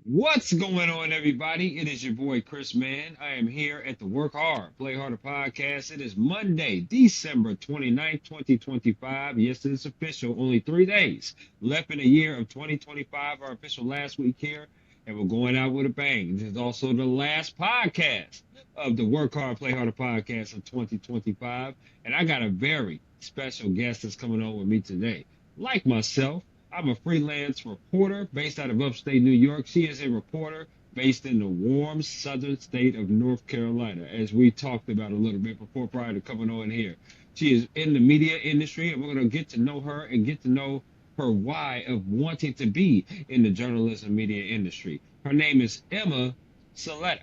What's going on, everybody? It is your boy Chris Mann. I am here at the Work Hard, Play Harder podcast. It is Monday, December 29th, 2025. Yes, it's official. Only 3 days left in the year of 2025. Our official last week here, and we're going out with a bang. This is also the last podcast of the Work Hard, Play Harder podcast of 2025. And I got a very special guest that's coming on with me today. Like myself, I'm a freelance reporter based out of upstate New York. She is a reporter based in the warm southern state of North Carolina, as we talked about a little bit before prior to coming on here. She is in the media industry, and we're going to get to know her and get to know her why of wanting to be in the journalism media industry. Her name is Emma Saletta.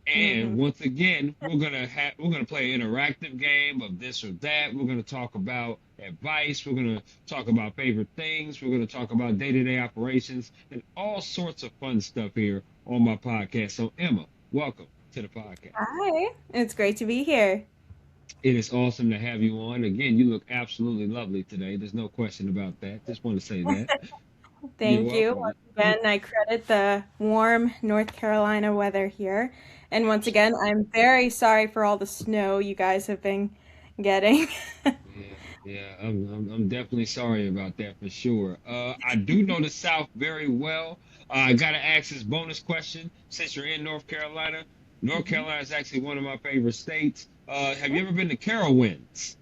Hmm. And once again, we're gonna play an interactive game of this or that. We're gonna talk about advice. We're gonna talk about favorite things. We're gonna talk about day-to-day operations and all sorts of fun stuff here on my podcast. So Emma, welcome to the podcast. Hi, it's great to be here. It is awesome to have you on. Again, you look absolutely lovely today. There's no question about that. Just want to say that. You're Thank you. welcome. Once again, I credit the warm North Carolina weather here. And once again, Absolutely. I'm very sorry for all the snow you guys have been getting. Yeah, yeah, I'm definitely sorry about that for sure. I do know the South very well. I gotta ask this bonus question since you're in North Carolina. North Mhm. Carolina is actually one of my favorite states. Have you ever been to Carowinds?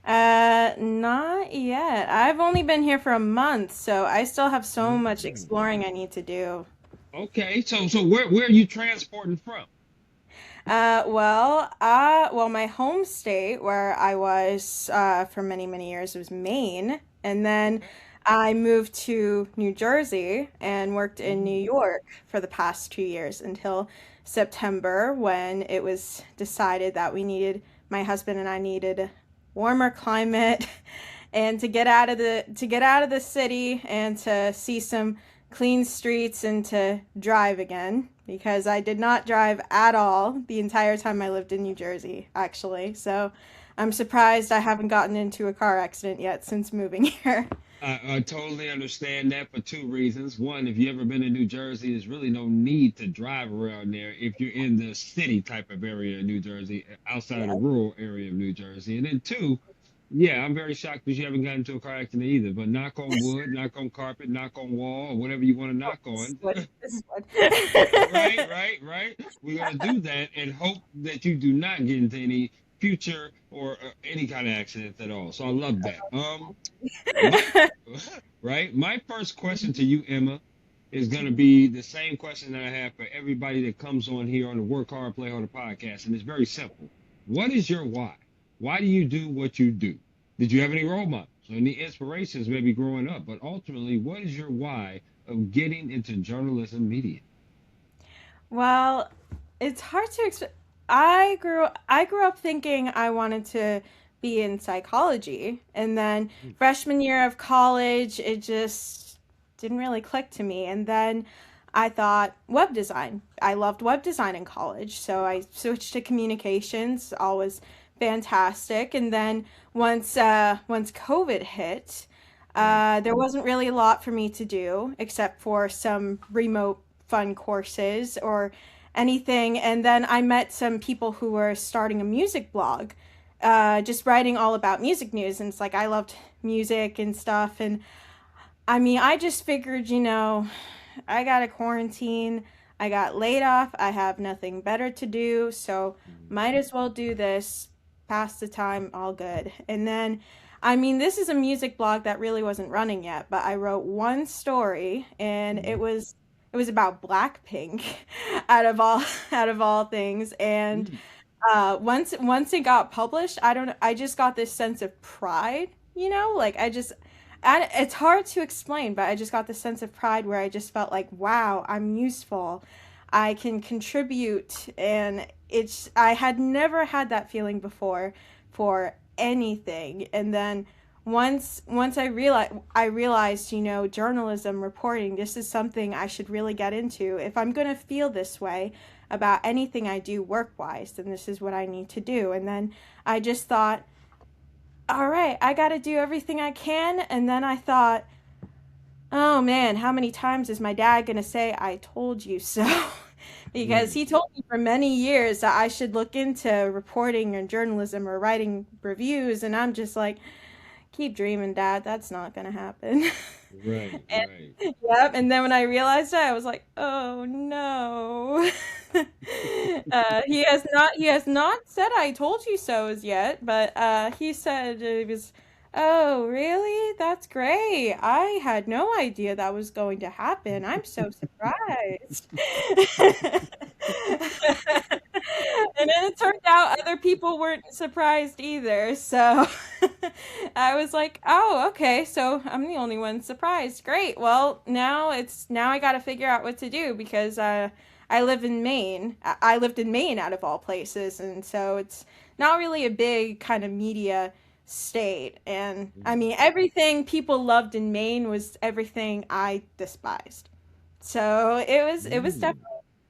Not yet. I've only been here for a month, so I still have so much Mm. exploring I need to do. Okay, so where are you transporting from? My home state where I was for many, many years was Maine, and then Okay. I moved to New Jersey and worked in New Mm. York for the past 2 years until September when it was decided that my husband and I needed a warmer climate and to get out of the city and to see some clean streets and to drive again because I did not drive at all the entire time I lived in New Jersey, actually. So I'm surprised I haven't gotten into a car accident yet since moving here. I totally understand that for two reasons. One, if you ever been to New Jersey, there's really no need to drive around there if you're in the city type of area of New Jersey, outside of the Yeah. rural area of New Jersey. And then two, yeah, I'm very shocked because you haven't gotten into a car accident either. But knock on wood, knock on carpet, knock on wall, or whatever you want to Oh, knock on. this is Right, what. right, right. We're gonna do that and hope that you do not get into any future or any kind of accidents at all. So I love that. My right. My first question to you, Emma, is going to be the same question that I have for everybody that comes on here on the Work Hard, Play Harder podcast, and it's very simple. What is your why? Why do you do what you do? Did you have any role models or any inspirations maybe growing up? But ultimately, what is your why of getting into journalism media? Well, it's hard to explain. I grew up thinking I wanted to be in psychology, and then freshman year of college, it just didn't really click to me. And then I thought web design. I loved web design in college, so I switched to communications. Always fantastic. And then once COVID hit, Right. there wasn't really a lot for me to do except for some remote fun courses or anything. And then I met some people who were starting a music blog, just writing all about music news. And it's like I loved music and stuff. And I mean, I just figured, I got a quarantine, I got laid off, I have nothing better to do, so might as well do this, pass the time, all good. And then, I mean, this is a music blog that really wasn't running yet, but I wrote one story, and Mhm. it was about Blackpink, out of all out of all things. And Mhm. once it got published, I just got this sense of pride, like it's hard to explain, but I just got this sense of pride where I just felt like, wow, I'm useful. I can contribute. And I had never had that feeling before for anything. And then once I realized, journalism reporting, this is something I should really get into. If I'm going to feel this way about anything I do work-wise, then this is what I need to do. And then I just thought, all right, I got to do everything I can. And then I thought, oh man, how many times is my dad gonna say, I told you so? Because Right. he told me for many years that I should look into reporting and journalism or writing reviews, and I'm just like, keep dreaming, Dad, that's not gonna happen. Right. And Right. yep, and then when I realized that, I was like, "Oh no." He has not said "I told you so" as yet, but he said it was, "Oh, really? That's great. I had no idea that was going to happen. I'm so surprised." And then it turned out other people weren't surprised either. So I was like, "Oh, okay. So I'm the only one surprised. Great. Well, now I got to figure out what to do because I live in Maine. I lived in Maine out of all places, and so it's not really a big kind of media state. And I Mm. mean, everything people loved in Maine was everything I despised. So it was Mm. definitely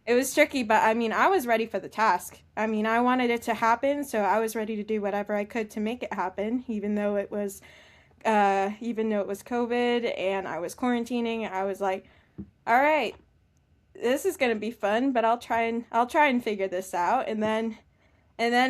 it was tricky, but I mean, I was ready for the task. I mean, I wanted it to happen, so I was ready to do whatever I could to make it happen, even though it was COVID and I was quarantining. I was like, all right, this is gonna be fun, but I'll try and figure this out. And then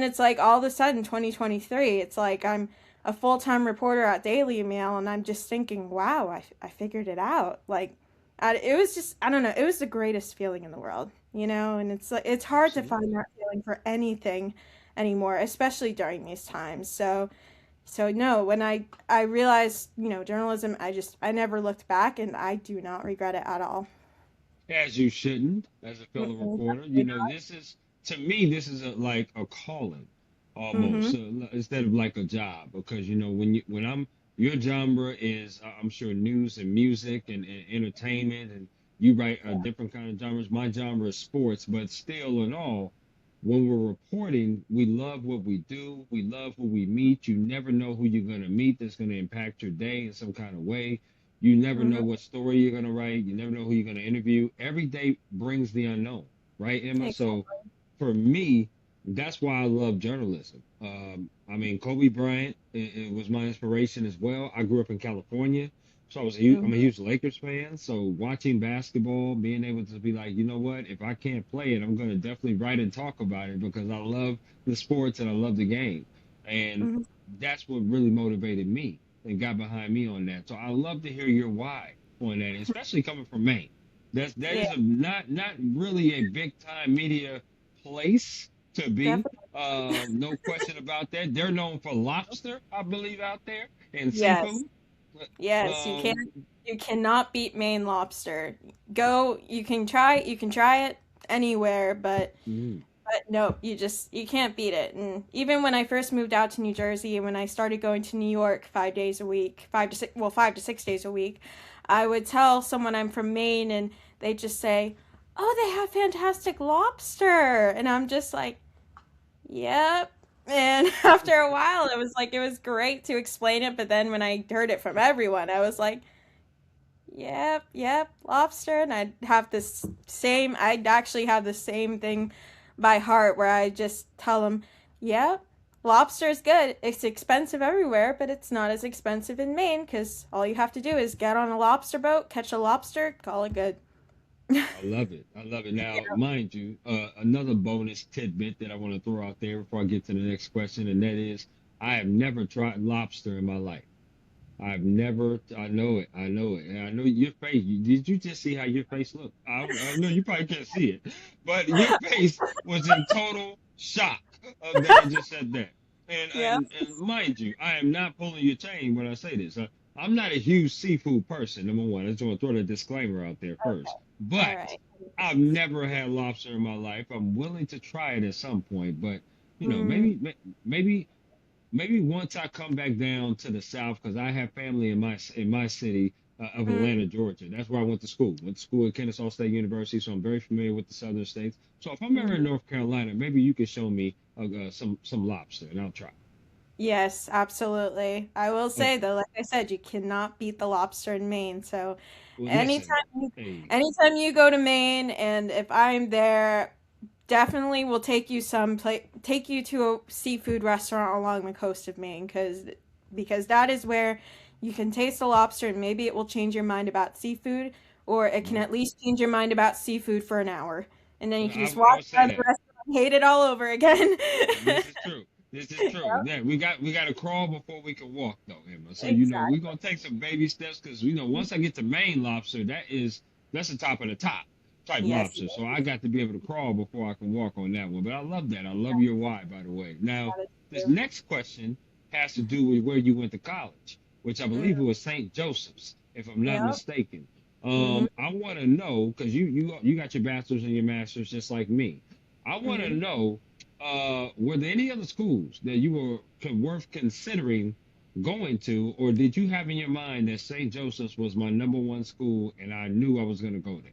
it's like all of a sudden 2023, it's like I'm a full-time reporter at Daily Mail and I'm just thinking, wow, I figured it out. Like it was just, I don't know, it was the greatest feeling in the world, and it's like it's hard to find Absolutely. that feeling for anything anymore, especially during these times. So no, when I realized, journalism, I never looked back and I do not regret it at all. As you shouldn't, as a fellow Mm-mm, reporter. definitely This is to me, this is like a calling not. almost, Mm-hmm. instead of like a job. Because when I'm your genre is, I'm sure, news and music and entertainment, and you write different kind of genres. My genre is sports, but still, in all, when we're reporting, we love what we do. We love who we meet. You never know who you're going to meet that's going to impact your day in some kind of way. You never know Mm-hmm. what story you're going to write. You never know who you're going to interview. Every day brings the unknown, right, Emma? So Exactly. for me, that's why I love journalism. I mean, Kobe Bryant, it was my inspiration as well. I grew up in California, so I'm a Mm-hmm. huge Lakers fan. So watching basketball, being able to be like, you know what, if I can't play it, I'm going to definitely write and talk about it because I love the sports and I love the game. And Mm-hmm. that's what really motivated me and got behind me on that. So I love to hear your why on that, especially coming from Maine. That Yeah, is not really a big time media place to be. definitely. No question about that. They're known for lobster, I believe, out there and Yes. seafood. Yes, Um, you cannot beat Maine lobster. You can try it anywhere, mm, but no, you can't beat it. And even when I first moved out to New Jersey and when I started going to New York 5 days a week, 5 to 6 days a week, I would tell someone I'm from Maine and they'd just say, "Oh, they have fantastic lobster." And I'm just like, "Yep." And after a while, it was great to explain it, but then when I heard it from everyone, I was like, "Yep, yep, lobster." And I'd actually have the same thing by heart where I just tell them, "Yep, lobster is good. It's expensive everywhere, but it's not as expensive in Maine because all you have to do is get on a lobster boat, catch a lobster, call it good." I love it. I love it. Now, mind you, another bonus tidbit that I want to throw out there before I get to the next question, and that is, I have never tried lobster in my life. I've never. I know it. I know it. And I know your face. Did you just see how your face looked? I know you probably can't see it, but your face was in total shock of that I just said that. Yeah. And mind you, I am not pulling your chain when I say this. I'm not a huge seafood person. Number one, I just want to throw the disclaimer out there first. All But right. I've never had lobster in my life. I'm willing to try it at some point, but Mm, maybe once I come back down to the South, because I have family in my city of mm, Atlanta, Georgia. That's where I went to school. Went to school at Kennesaw State University, so I'm very familiar with the southern states. So if I'm ever in mhm. North Carolina, maybe you could show me some lobster, and I'll try. Yes, absolutely. I will say Okay. though, like I said, you cannot beat the lobster in Maine. So Well, listen. anytime you, Hey, anytime you go to Maine, and if I'm there, definitely will take you to a seafood restaurant along the coast of Maine because that is where You can taste the lobster and maybe it will change your mind about seafood, or it can Right. at least change your mind about seafood for an hour. And then you can just I walk would say around the that. restaurant and hate it all over again. This is true. This is true. Yeah, we got to crawl before we can walk, though, Emma. So we're Exactly. gonna take some baby steps because once I get to Maine lobster, that's the top of the top type Yes, lobster. So I got to be able to crawl before I can walk on that one. But I love that. I love your why, by the way. Now, that is this true. next question has to do with where you went to college, which I Mm, believe it was St. Joseph's, if I'm not yep. mistaken. Hmm. I want to know because you got your bachelor's and your master's just like me. I want to Hmm. know were there any other schools that you were worth considering going to, or did you have in your mind that St. Joseph's was my number one school and I knew I was going to go there?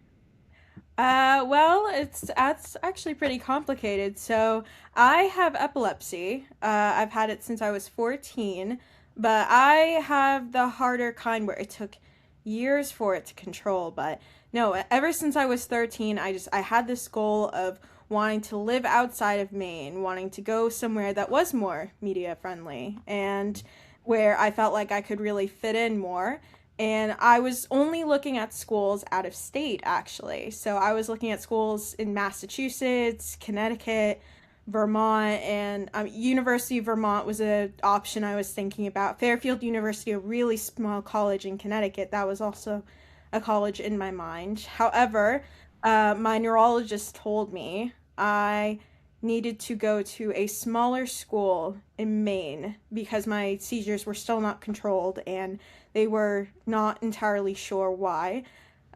Well, that's actually pretty complicated. So I have epilepsy. I've had it since I was 14, but I have the harder kind where it took years for it to control. But no, ever since I was 13, I had this goal of wanting to live outside of Maine, wanting to go somewhere that was more media friendly and where I felt like I could really fit in more. And I was only looking at schools out of state, actually. So I was looking at schools in Massachusetts, Connecticut, Vermont, and University of Vermont was an option I was thinking about. Fairfield University, a really small college in Connecticut, that was also a college in my mind. However, my neurologist told me I needed to go to a smaller school in Maine because my seizures were still not controlled and they were not entirely sure why.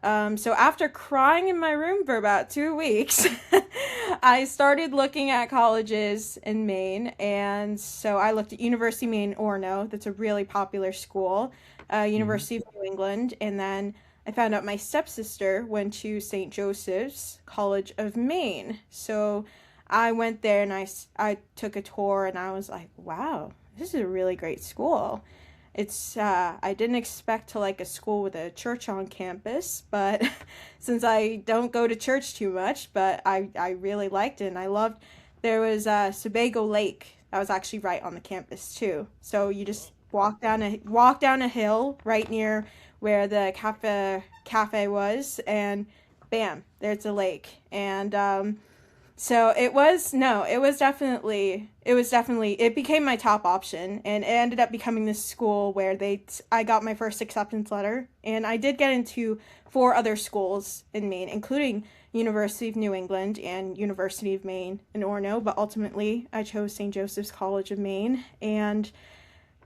So after crying in my room for about 2 weeks, I started looking at colleges in Maine, and so I looked at University of Maine Orono. That's a really popular school. Hmm. University of New England, and then I found out my stepsister went to St. Joseph's College of Maine. So I went there and I took a tour, and I was like, wow, this is a really great school. I didn't expect to like a school with a church on campus, but since I don't go to church too much, but I really liked it and I loved there was Sebago Lake that was actually right on the campus too. So you just walk down a hill right near where the cafe was, and bam, there's a lake. And so it was no, it was definitely it became my top option, and it ended up becoming this school where I got my first acceptance letter, and I did get into four other schools in Maine, including University of New England and University of Maine in Orono, but ultimately I chose St. Joseph's College of Maine, and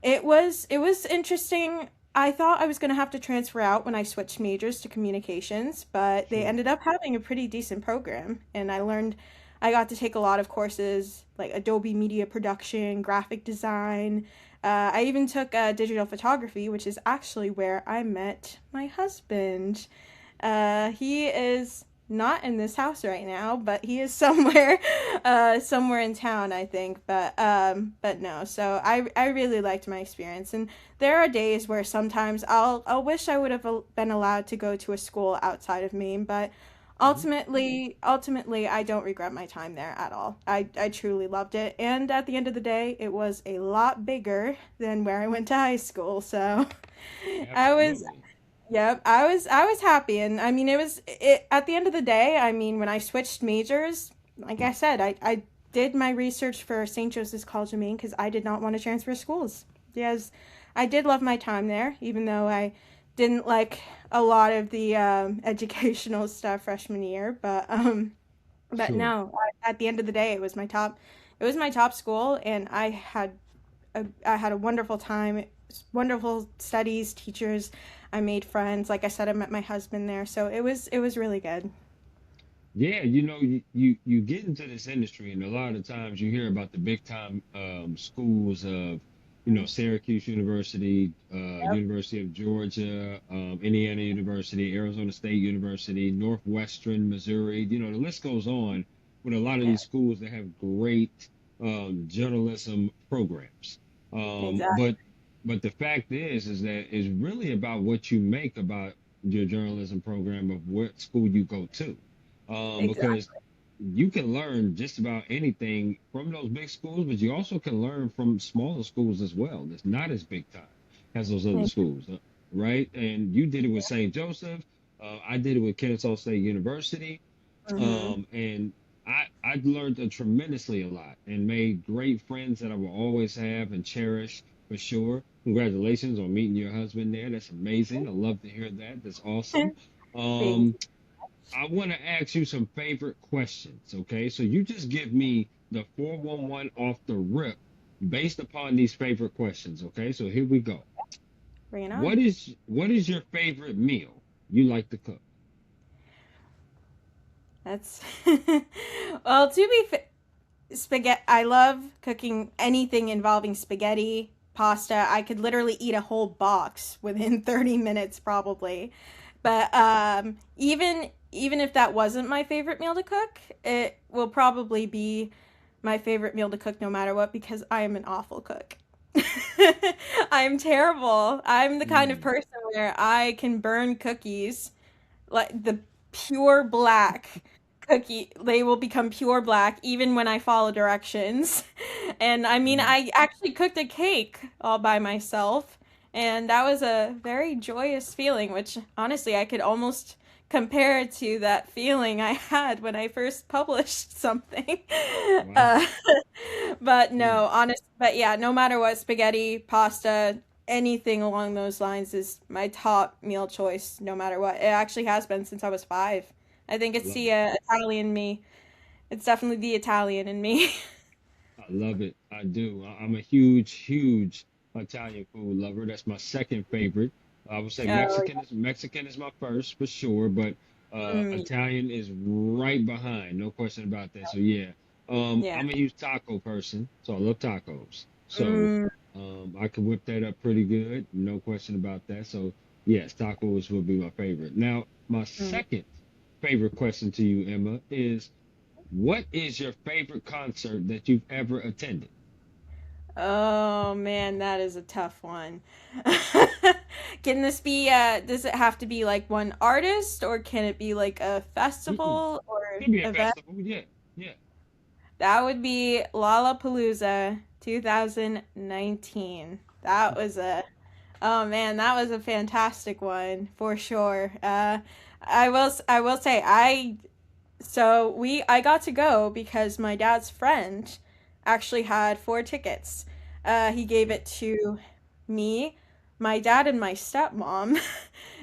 it was interesting. I thought I was going to have to transfer out when I switched majors to communications, but they Sure. ended up having a pretty decent program, and I got to take a lot of courses like Adobe Media Production, graphic design. I even took digital photography, which is actually where I met my husband. He is not in this house right now, but he is somewhere, somewhere in town, I think. But no. So I really liked my experience, and there are days where sometimes I'll wish I would have been allowed to go to a school outside of Maine, but Hmm. ultimately, I don't regret my time there at all. I truly loved it, and at the end of the day, it was a lot bigger than where I went to high school. So I was Absolutely. Yep, I was happy, and I mean it at the end of the day. I mean, when I switched majors, like I said, I did my research for St. Joseph's College of Maine because I did not want to transfer schools. Yes, I did love my time there, even though I didn't like a lot of the educational stuff freshman year. But Sure. no, at the end of the day, it was my top school, and I had a wonderful time. Wonderful studies, teachers. I made friends. Like I said, I met my husband there, so it was really good. Yeah, you get into this industry, and a lot of times you hear about the big time schools of, Syracuse University, Yep. University of Georgia, Indiana University, Arizona State University, Northwestern, Missouri. The list goes on with a lot of Yeah. these schools that have great journalism programs. Um, Exactly. but but the fact is that it's really about what you make about your journalism program of what school you go to, because Exactly. you can learn just about anything from those big schools, but you also can learn from smaller schools as well. That's not as big time. has those other schools, right? And you did it with St. Joseph. I did it with Kennesaw State University. Mm-hmm. And I learned tremendously a lot and made great friends that I will always have and cherish for sure. Congratulations on meeting your husband there. That's amazing. I love to hear that. That's awesome. Thank Um, I want to ask you some favorite questions. Okay, so you just give me the 411 off the rip based upon these favorite questions. Okay, so here we go. Bring it on. What is your favorite meal you like to cook? That's well, spaghetti. I love cooking anything involving spaghetti, pasta. I could literally eat a whole box within 30 minutes probably. But even if that wasn't my favorite meal to cook, it will probably be my favorite meal to cook no matter what because I am an awful cook. I'm terrible. I'm the kind of Mm, person where I can burn cookies like the pure black cookie. They will become pure black even when I follow directions. And I mean, mm. I actually cooked a cake all by myself, and that was a very joyous feeling, which honestly I could almost compare it to that feeling I had when I first published something. Wow. Uh, but Mm. no, honest, but yeah, no matter what, spaghetti, pasta, anything along those lines is my top meal choice, no matter what. It actually has been since I was 5. I think I it's love the it. Italian me. It's definitely the Italian in me. I love it. I do. I'm a huge, huge Italian food lover. That's my second favorite. I would say Oh, Mexican is my first for sure, but mm, Italian is right behind. No question about that. So yeah, yeah. I'm a huge taco person, so I love tacos. So Mm, I can whip that up pretty good. No question about that. So yes, tacos will be my favorite. Now, my mm. second favorite question to you, Emma, is what is your favorite concert that you've ever attended? Oh man, that is a tough one. Can this be does it have to be like one artist or can it be like a Mm-mm. festival or Could be a event? festival. Yeah, yeah. That would be Lollapalooza 2019. That was a Oh man, that was a fantastic one for sure. I will say I got to go because my dad's friend actually had 4 tickets. He gave it to me, my dad, and my stepmom.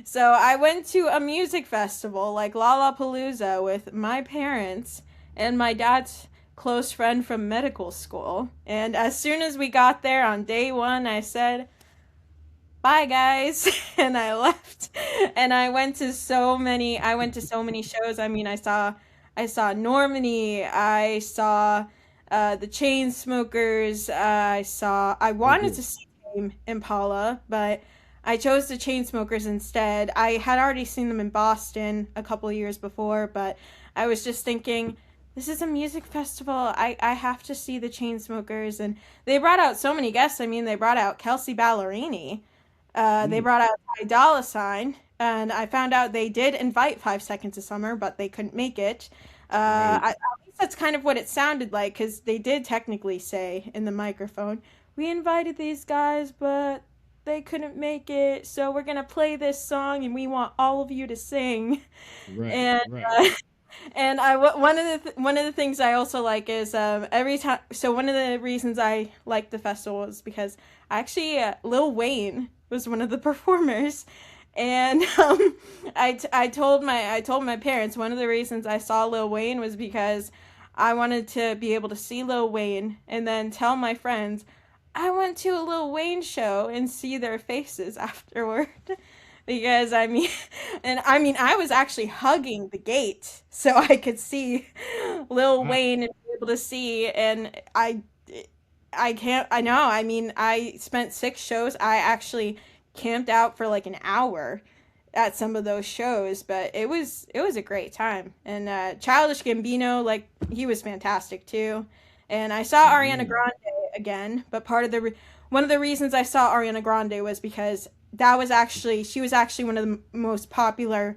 So I went to a music festival like Lollapalooza with my parents and my dad's close friend from medical school. And as soon as we got there on day one, I said, bye guys, and I left. And I went to so many shows. I mean, I saw Normani, I saw the Chainsmokers, I Oh, wanted cool. to see Tame Impala, but I chose the Chainsmokers instead. I had already seen them in Boston a couple of years before, but I was just thinking this is a music festival. I have to see the Chainsmokers, and they brought out so many guests. I mean, they brought out Kelsey Ballerini, they Mm, brought out Ty Dolla Sign, and I found out they did invite 5 Seconds of Summer, but they couldn't make it. right. At least that's kind of what it sounded like, because they did technically say in the microphone, "We invited these guys, but they couldn't make it, so we're gonna play this song, and we want all of you to sing." Right. And Right. one of the things I also like is every time. So one of the reasons I like the festival is because actually Lil Wayne was one of the performers, and I told my parents one of the reasons I saw Lil Wayne was because I wanted to be able to see Lil Wayne and then tell my friends I went to a Lil Wayne show and see their faces afterward. Because I mean, and I mean, I was actually hugging the gate so I could see Lil Wow. Wayne and be able to see. And I can't. I know. I mean, I spent 6 shows. I actually camped out for like an hour at some of those shows, but it was a great time. And Childish Gambino, like he was fantastic too. And I saw Ariana Mm, Grande again, but one of the reasons I saw Ariana Grande was because she was actually one of the most popular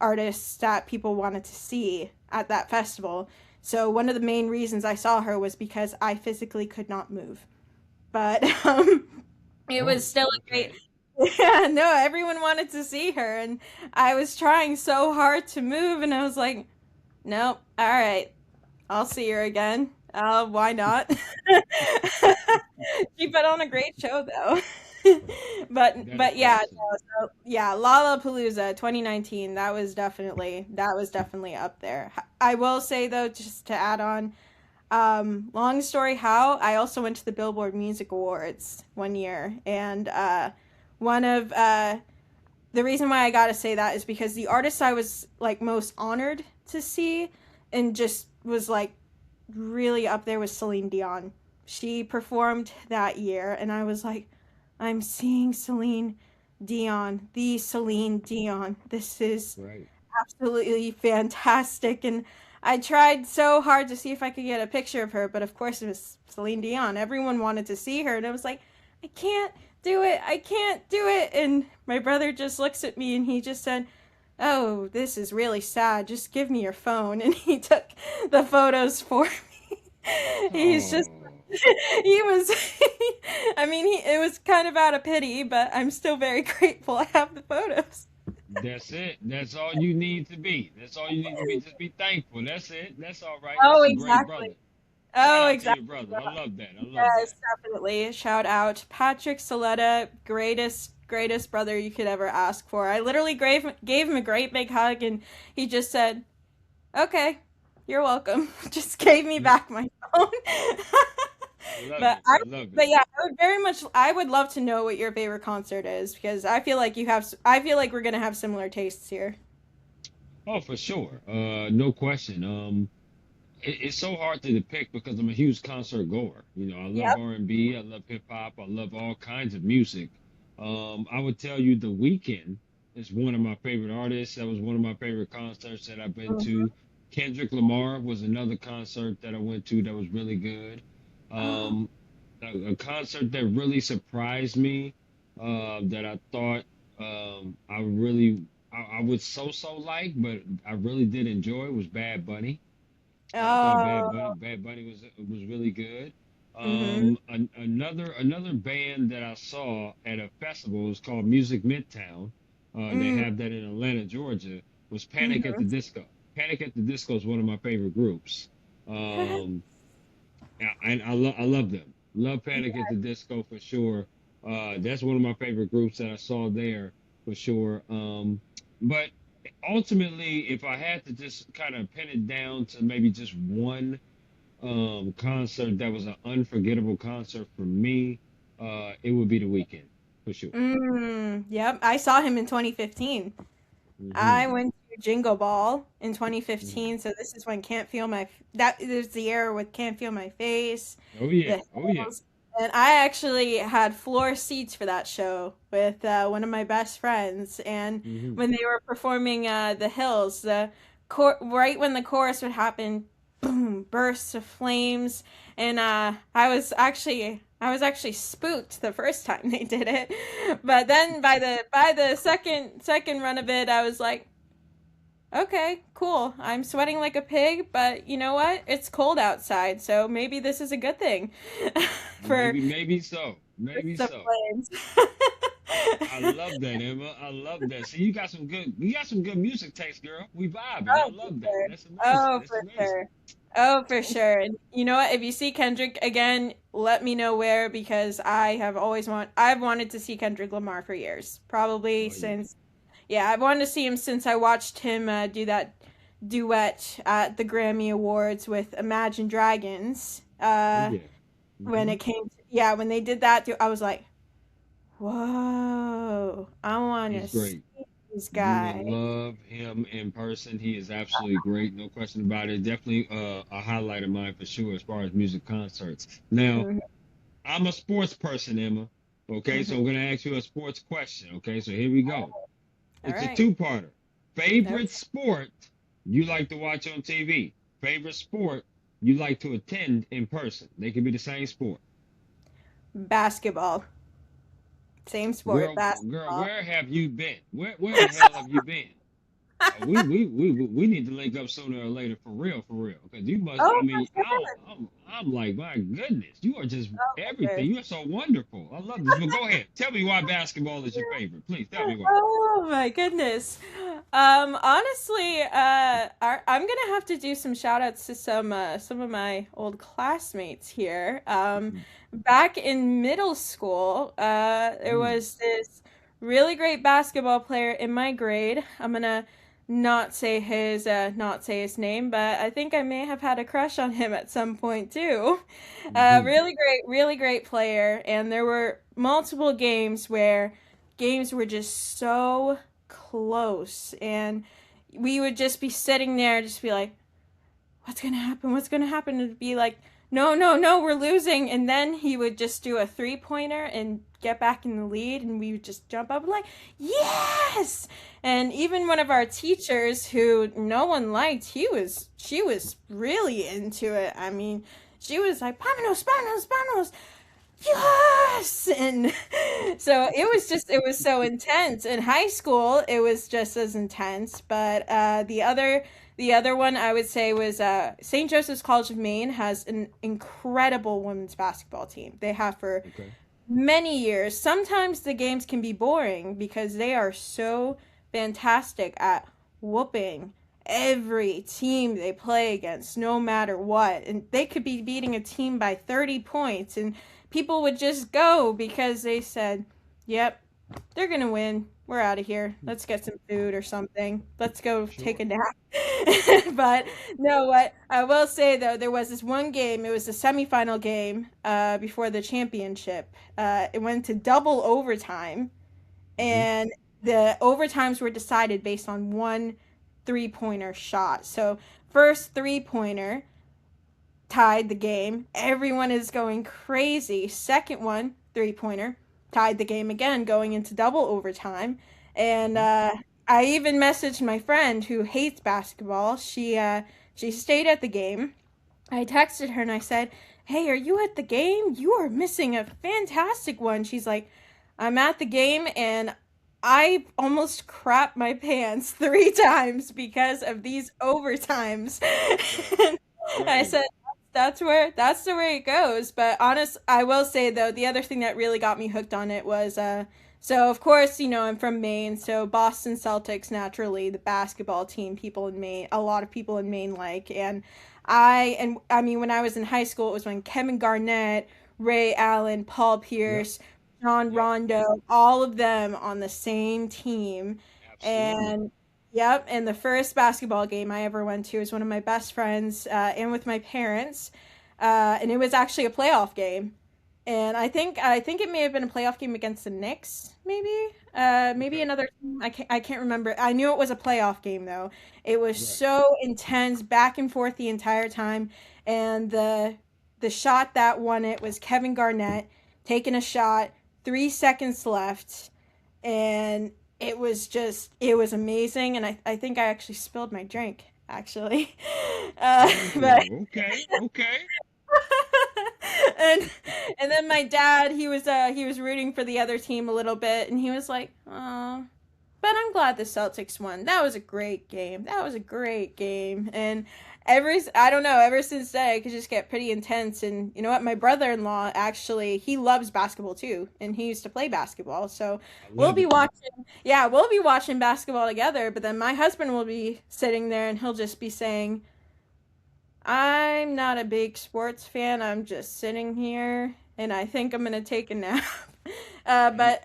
artists that people wanted to see at that festival. So one of the main reasons I saw her was because I physically could not move. But it was oh, still a great okay. Yeah, no, everyone wanted to see her, and I was trying so hard to move, and I was like, nope, all right, I'll see her again. Why not? She put on a great show though. That is But yeah, awesome. no, so yeah, Lollapalooza 2019, that was definitely up there. I will say though, just to add on, long story how, I also went to the Billboard Music Awards one year, and one of the reason why I gotta say that is because the artist I was like most honored to see and just was like really up there was Celine Dion. She performed that year, and I was like, I'm seeing Celine Dion, the Celine Dion. This is Right. absolutely fantastic. And I tried so hard to see if I could get a picture of her, but of course it was Celine Dion. Everyone wanted to see her, and I was like, I can't do it. I can't do it. And my brother just looks at me and he just said, oh, this is really sad. Just give me your phone. And he took the photos for me. He's just, Oh, he was, I mean, it was kind of out of pity, but I'm still very grateful I have the photos. that's it. That's all you need to be. That's all you need to be. Just be thankful. That's it. That's all right. Oh, That's a great exactly. brother. Shout Oh, out to your exactly. brother. I love that. I love Yes, that. definitely. Shout out Patrick Saletta, greatest brother you could ever ask for. I literally gave him a great big hug, and he just said, "Okay, you're welcome." Just gave me Yeah, back my phone. I love but it. I, I love it. but yeah, I would love to know what your favorite concert is because I feel like we're gonna have similar tastes here. Oh, for sure. No question. It's so hard to depict because I'm a huge concert goer. You know, I love Yep. R&B, I love hip hop, I love all kinds of music. I would tell you The Weeknd is one of my favorite artists. That was one of my favorite concerts that I've been Mhm. to. Kendrick Lamar was another concert that I went to that was really good. Um, a concert that really surprised me, that I thought I would so like, but I really did enjoy was Bad Bunny. I thought Oh. Bad Bunny was really good. Mhm. Another band that I saw at a festival was called Music Midtown. They Mm. have that in Atlanta, Georgia. Was Panic at the Mhm. Disco. Panic at the Disco is one of my favorite groups. Um, and I love them. Love Panic at the Disco for sure. That's one of my favorite groups that I saw there for sure. But ultimately, if I had to just kind of pin it down to maybe just one concert that was an unforgettable concert for me, it would be The Weeknd for sure. Yep, I saw him in 2015. I Hmm. went to Jingle Ball in Hmm. 2015, so this is when that is the era with Can't Feel My Face, Oh yeah, The oh yeah. Hills, and I actually had floor seats for that show with one of my best friends. And Hmm. when they were performing The Hills, right when the chorus would happen, boom, bursts of flames, and I was actually spooked the first time they did it, but then by the second run of it, I was like, okay, cool. I'm sweating like a pig, but you know what? It's cold outside, so maybe this is a good thing for Maybe so, maybe bursts of so. flames. I love that, Emma. I love that. See, you got some good music taste, girl. We vibing. I Oh, for love that. sure. That's amazing. Oh, That's for amazing. sure. Oh, for sure. And you know what? If you see Kendrick again, let me know where because I've wanted to see Kendrick Lamar for years. Probably Oh yeah. since yeah, I've wanted to see him since I watched him do that duet at the Grammy Awards with Imagine Dragons. Oh yeah. When Hmm. it came to, yeah, when they did that, I was like, whoa, I want to He's see great. this You would guy. love him in person. He is absolutely great. No question about it. Definitely a highlight of mine for sure as far as music concerts. Now, Hmm. I'm a sports person, Emma. Okay, so Hmm. I'm gonna ask you a sports question. Okay, so here we go. All It's a right. two-parter. Okay. Favorite sport you like to watch on TV? Favorite sport you like to attend in person? They can be the same sport. Basketball. Same sport, Girl, basketball. where have you been? Where the hell have you been? We need to link up sooner or later for real. Because you must, I Oh, mean, for sure. I'm like, my goodness, you are just Oh my everything. goodness. You are so wonderful. I love this. But go ahead, tell me why basketball is your favorite. Please tell me why. Oh my goodness. Honestly, I'm gonna have to do some shout outs to some of my old classmates here. Back in middle school, there Mm, was this really great basketball player in my grade. I'm gonna not say his name, but I think I may have had a crush on him at some point too. mm-hmm. Really great player, and there were multiple games were just so close, and we would just be sitting there just be like, what's gonna happen, what's gonna happen, and be like, no, no, no, we're losing. And then he would just do a 3-pointer and get back in the lead, and we would just jump up like, yes. And even one of our teachers who no one liked, she was really into it. I mean, she was like, Panos, Panos, Panos, yes. And so it was so intense. In high school it was just as intense, but the other one I would say was St. Joseph's College of Maine has an incredible women's basketball team. They have for Okay. many years. Sometimes the games can be boring because they are so fantastic at whooping every team they play against, no matter what. And they could be beating a team by 30 points, and people would just go because they said, yep, they're going to win. We're out of here. Let's get some food or something. Let's go take Sure. a nap. But no, what I will say though, there was this one game. It was the semifinal game before the championship. It went to double overtime, Mm-hmm. and the overtimes were decided based on one 3-pointer shot. So first 3-pointer tied the game. Everyone is going crazy. Second one, 3-pointer, tied the game again, going into double overtime. And Mm-hmm. I even messaged my friend who hates basketball. She stayed at the game. I texted her and I said, "Hey, are you at the game? You are missing a fantastic one." She's like, "I'm at the game and I almost crapped my pants 3 times because of these overtimes." Right. And I Right. said, that's the way it goes. But I will say though, the other thing that really got me hooked on it was so of course, you know, I'm from Maine, so Boston Celtics, naturally the basketball team, people in Maine, a lot of people in Maine like. And I mean, when I was in high school, it was when Kevin Garnett, Ray Allen, Paul Yep. Pierce, John Yep. Rondo, all of them on the same team. Absolutely. And yep, and the first basketball game I ever went to was one of my best friends, and with my parents, and it was actually a playoff game. And I think it may have been a playoff game against the Knicks, maybe. Maybe Okay. another team. I can't remember. I knew it was a playoff game though. It was Right. so intense, back and forth the entire time. And the shot that won it was Kevin Garnett taking a shot, 3 seconds left, and it was amazing. And I think I actually spilled my drink actually. But Oh, okay. Okay. and and then my dad, he was rooting for the other team a little bit, and he was like, "Oh, but I'm glad the Celtics won. That was a great game. That was a great game." And I don't know, ever since then it could just get pretty intense. And you know what? My brother-in-law actually, he loves basketball too, and he used to play basketball. So I we'll love be it. watching, yeah, we'll be watching basketball together, but then my husband will be sitting there and he'll just be saying, I'm not a big sports fan. I'm just sitting here and I think I'm gonna take a nap. And But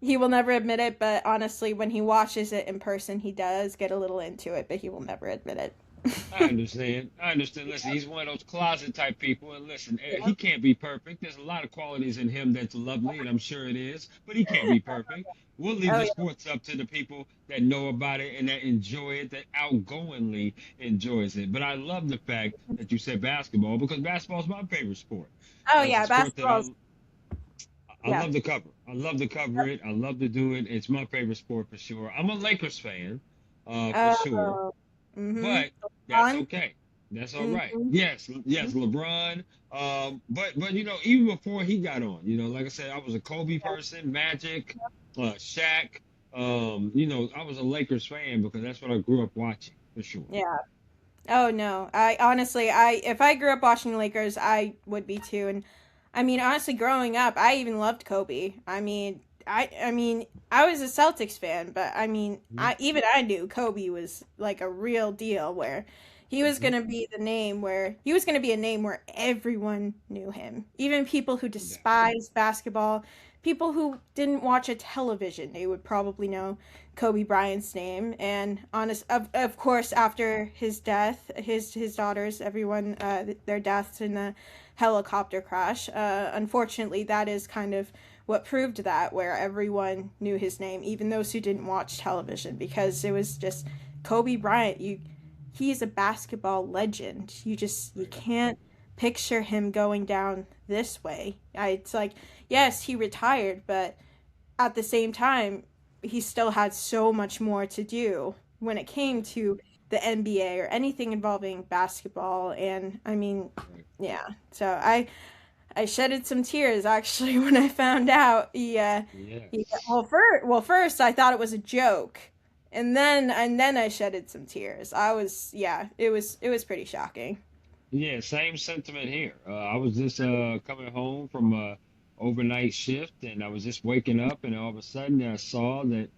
he will never admit it. But honestly, when he watches it in person, he does get a little into it, but he will never admit it. I understand. I understand. Listen, he's one of those closet type people. And listen, Yeah. he can't be perfect. There's a lot of qualities in him that's lovely, and I'm sure it is, but he can't be perfect. We'll leave Oh the yeah. sports up to the people that know about it and that enjoy it, that outgoingly enjoys it. But I love the fact that you said basketball because basketball is my favorite sport. Oh It's a yeah. sport that Basketball's I yeah. love to cover. I love to cover it. I love to do it. It's my favorite sport for sure. I'm a Lakers fan, for sure. Oh. Mm-hmm. But that's Fun. okay. That's all right. Mm-hmm. Yes, yes, LeBron. But you know, even before he got on, you know, like I said, I was a Kobe person, Magic, Shaq. I was a Lakers fan because that's what I grew up watching for sure. Yeah. Oh no. I honestly, I if I grew up watching Lakers, I would be too. And I mean, honestly, growing up, I even loved Kobe. I mean, I was a Celtics fan, but I mean, Hmm. I knew Kobe was like a real deal where he was Hmm. going to be the name where he was going to be a name where everyone knew him. Even people who Yeah. despised basketball, people who didn't watch a television, they would probably know Kobe Bryant's name. And of course, after his death, his daughters, everyone, their deaths in the helicopter crash. Unfortunately, that is kind of what proved that, where everyone knew his name, even those who didn't watch television, because it was just Kobe Bryant. He's a basketball legend. You Right. can't picture him going down this way. It's like, yes, he retired, but at the same time, he still had so much more to do when it came to the NBA or anything involving basketball. And I mean, Right. yeah. So I shedded some tears actually when I found out Yes. well first I thought it was a joke. And then I shedded some tears. It was pretty shocking. Yeah, same sentiment here. I was just coming home from a overnight shift, and I was just waking up, and all of a sudden I saw that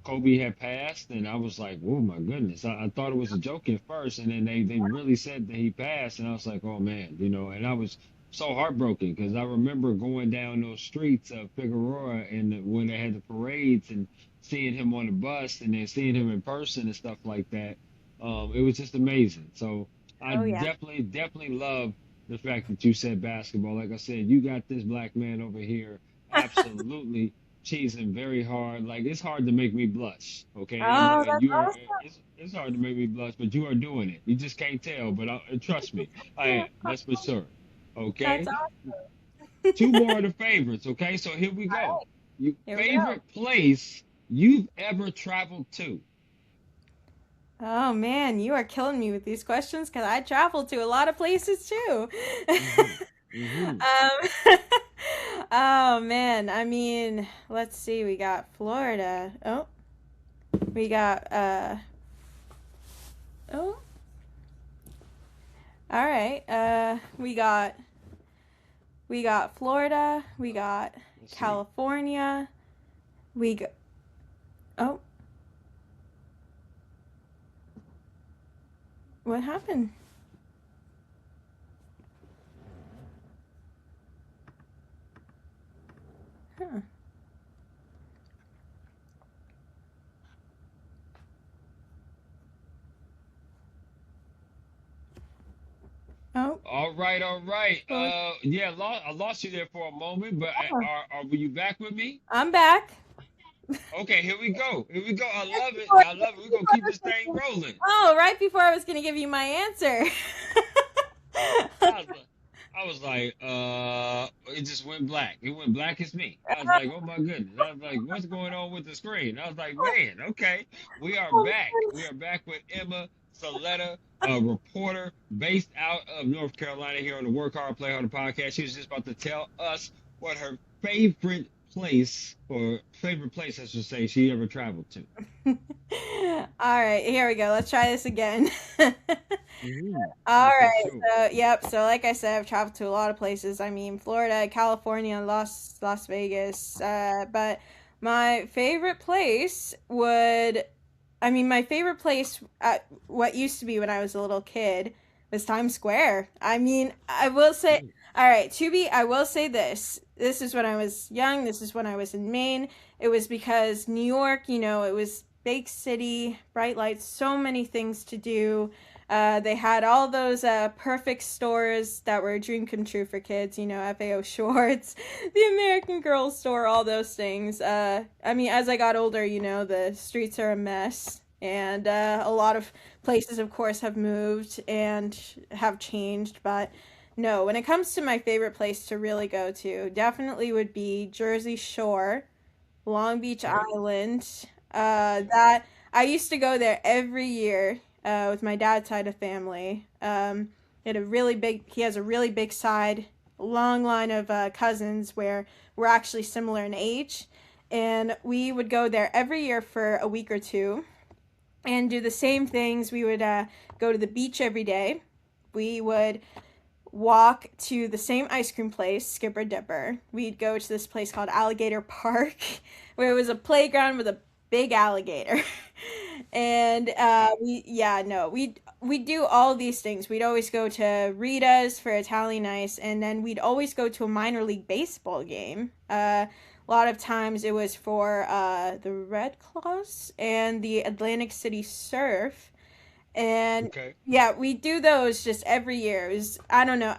Kobe had passed, and I was like, "Oh my goodness!" I thought it was a joke at first, and then they really said that he passed, and I was like, "Oh man," and I was so heartbroken because I remember going down those streets of Figueroa and when they had the parades and seeing him on the bus and then seeing him in person and stuff like that. It was just amazing. So I Oh yeah. definitely love the fact that you said basketball. Like I said, you got this black man over here absolutely cheesing very hard. Like it's hard to make me blush, okay? Oh, And that's you are awesome. it's hard to make me blush, but you are doing it. You just can't tell, but trust me, I am. That's for sure. That's Okay? Two awesome. more of the favorites, okay? So here we go. Your Here we go. favorite place you've ever traveled to? Oh man, you are killing me with these questions because I travel to a lot of places too. Mm-hmm. Mm-hmm. Oh man, I mean, let's see. We got Florida. Oh, we got oh, all right. We got Florida. We got Let's see. California. We got oh, what happened? Huh. Oh, All right, all right. Florida. Yeah, I lost you there for a moment, but Oh, were you back with me? I'm back. Okay, here we go. Here we go. I Right love it. before, I love right it. We're gonna before keep I was this thing rolling. right before I was gonna give you my answer. I was like, it just went black. It went black as me. I was like, oh my goodness. I was like, what's going on with the screen? I was like, man, okay, we are back. We are back with Emma Saletta, a reporter based out of North Carolina here on the Work Hard, Play Hard podcast. She was just about to tell us what her favorite place, I should say, she ever traveled to. All right, here we go. Let's try this again. All Yeah, for right. sure. So like I said, I've traveled to a lot of places. I mean, Florida, California, Las Vegas. But my favorite place would, I mean, my favorite place at what used to be when I was a little kid was Times Square. I mean, I will say, Mm, all right, I will say this. This is when I was young. This is when I was in Maine. It was because New York, it was big city, bright lights, so many things to do. They had all those perfect stores that were a dream come true for kids, FAO Schwartz, the American Girl store, all those things. I mean, as I got older, the streets are a mess. And a lot of places, of course, have moved and have changed. But no, when it comes to my favorite place to really go to, definitely would be Jersey Shore, Long Beach okay. Island. That I used to go there every year with my dad's side of family. He has a really big side, long line of cousins where we're actually similar in age, and we would go there every year for a week or two and do the same things. We would go to the beach every day. We would walk to the same ice cream place, Skipper Dipper. We'd go to this place called Alligator Park, where it was a playground with a big alligator. And yeah, no, we'd do all these things. We'd always go to Rita's for Italian ice, and then we'd always go to a minor league baseball game. A lot of times it was for the Red Claws and the Atlantic City Surf. And Okay. yeah, we do those just every year. It was, I don't know.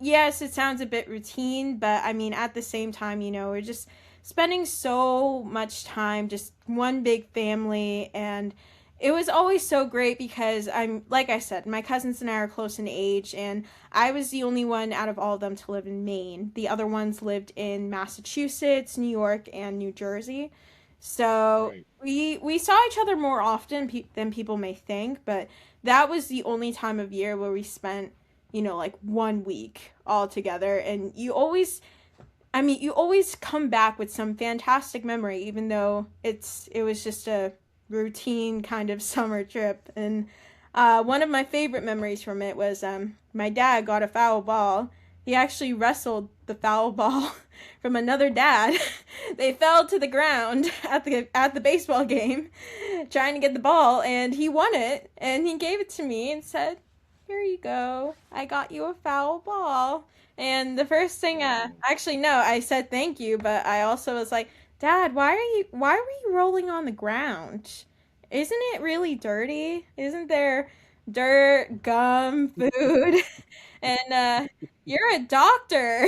Yes, it sounds a bit routine, but I mean, at the same time, we're just spending so much time, just one big family. And it was always so great because like I said, my cousins and I are close in age, and I was the only one out of all of them to live in Maine. The other ones lived in Massachusetts, New York, and New Jersey. So Right. we saw each other more often than people may think, but that was the only time of year where we spent, like 1 week all together. And you always come back with some fantastic memory, even though it was just a routine kind of summer trip. And one of my favorite memories from it was my dad got a foul ball. He actually wrestled the foul ball from another dad. They fell to the ground at the baseball game, trying to get the ball, and he won it. And he gave it to me and said, "Here you go. I got you a foul ball." And the first thing, Oh, actually no, I said thank you, but I also was like, "Dad, why were you rolling on the ground? Isn't it really dirty? Isn't there dirt, gum, food?" And you're a doctor.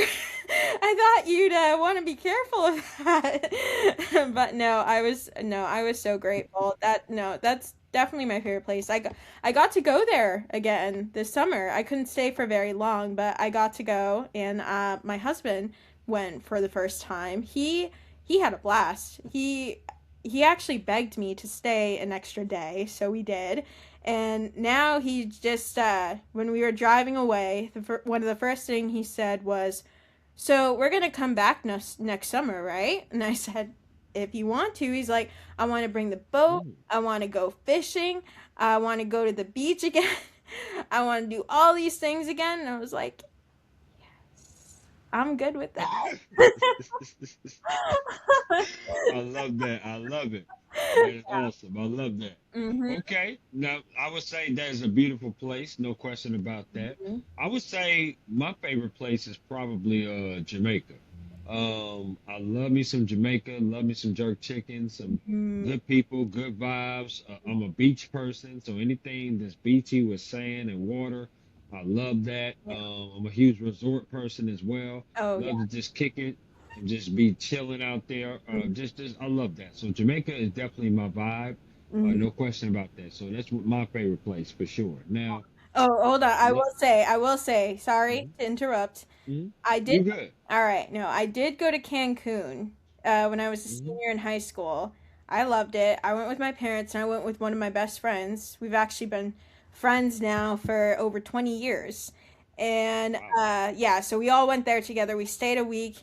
I thought you'd want to be careful of that. But no, I was so grateful. That's definitely my favorite place. I got to go there again this summer. I couldn't stay for very long, but I got to go, and my husband went for the first time. He had a blast. He actually begged me to stay an extra day, so we did. And now he just when we were driving away, one of the first thing he said was, "So we're gonna come back next summer, right?" And I said, "If you want to." He's like, "I want to bring the boat. mm. I want to go fishing. I want to go to the beach again. I want to do all these things again." And I was like, "I'm good with that." I love that. I love it. That is awesome. I love that. Mhm. Okay. Now, I would say that is a beautiful place. No question about that. Mhm. I would say my favorite place is probably Jamaica. I love me some Jamaica. Love me some jerk chicken. Some Mhm. good people, good vibes. I'm a beach person, so anything that's beachy with sand and water, I love that. Yeah. I'm a huge resort person as well. Oh yeah. Love to just kick it and just be chilling out there. I love that. So Jamaica is definitely my vibe. Mhm. No question about that. So that's my favorite place for sure. Now, Oh, hold on. I let, will say, sorry mhm, to interrupt. mhm. I did, You good? all right, no, I did go to Cancun when I was a Hmm. senior in high school. I loved it. I went with my parents and I went with one of my best friends. We've actually been friends now for over 20 years. And Wow. yeah, so we all went there together. We stayed a week.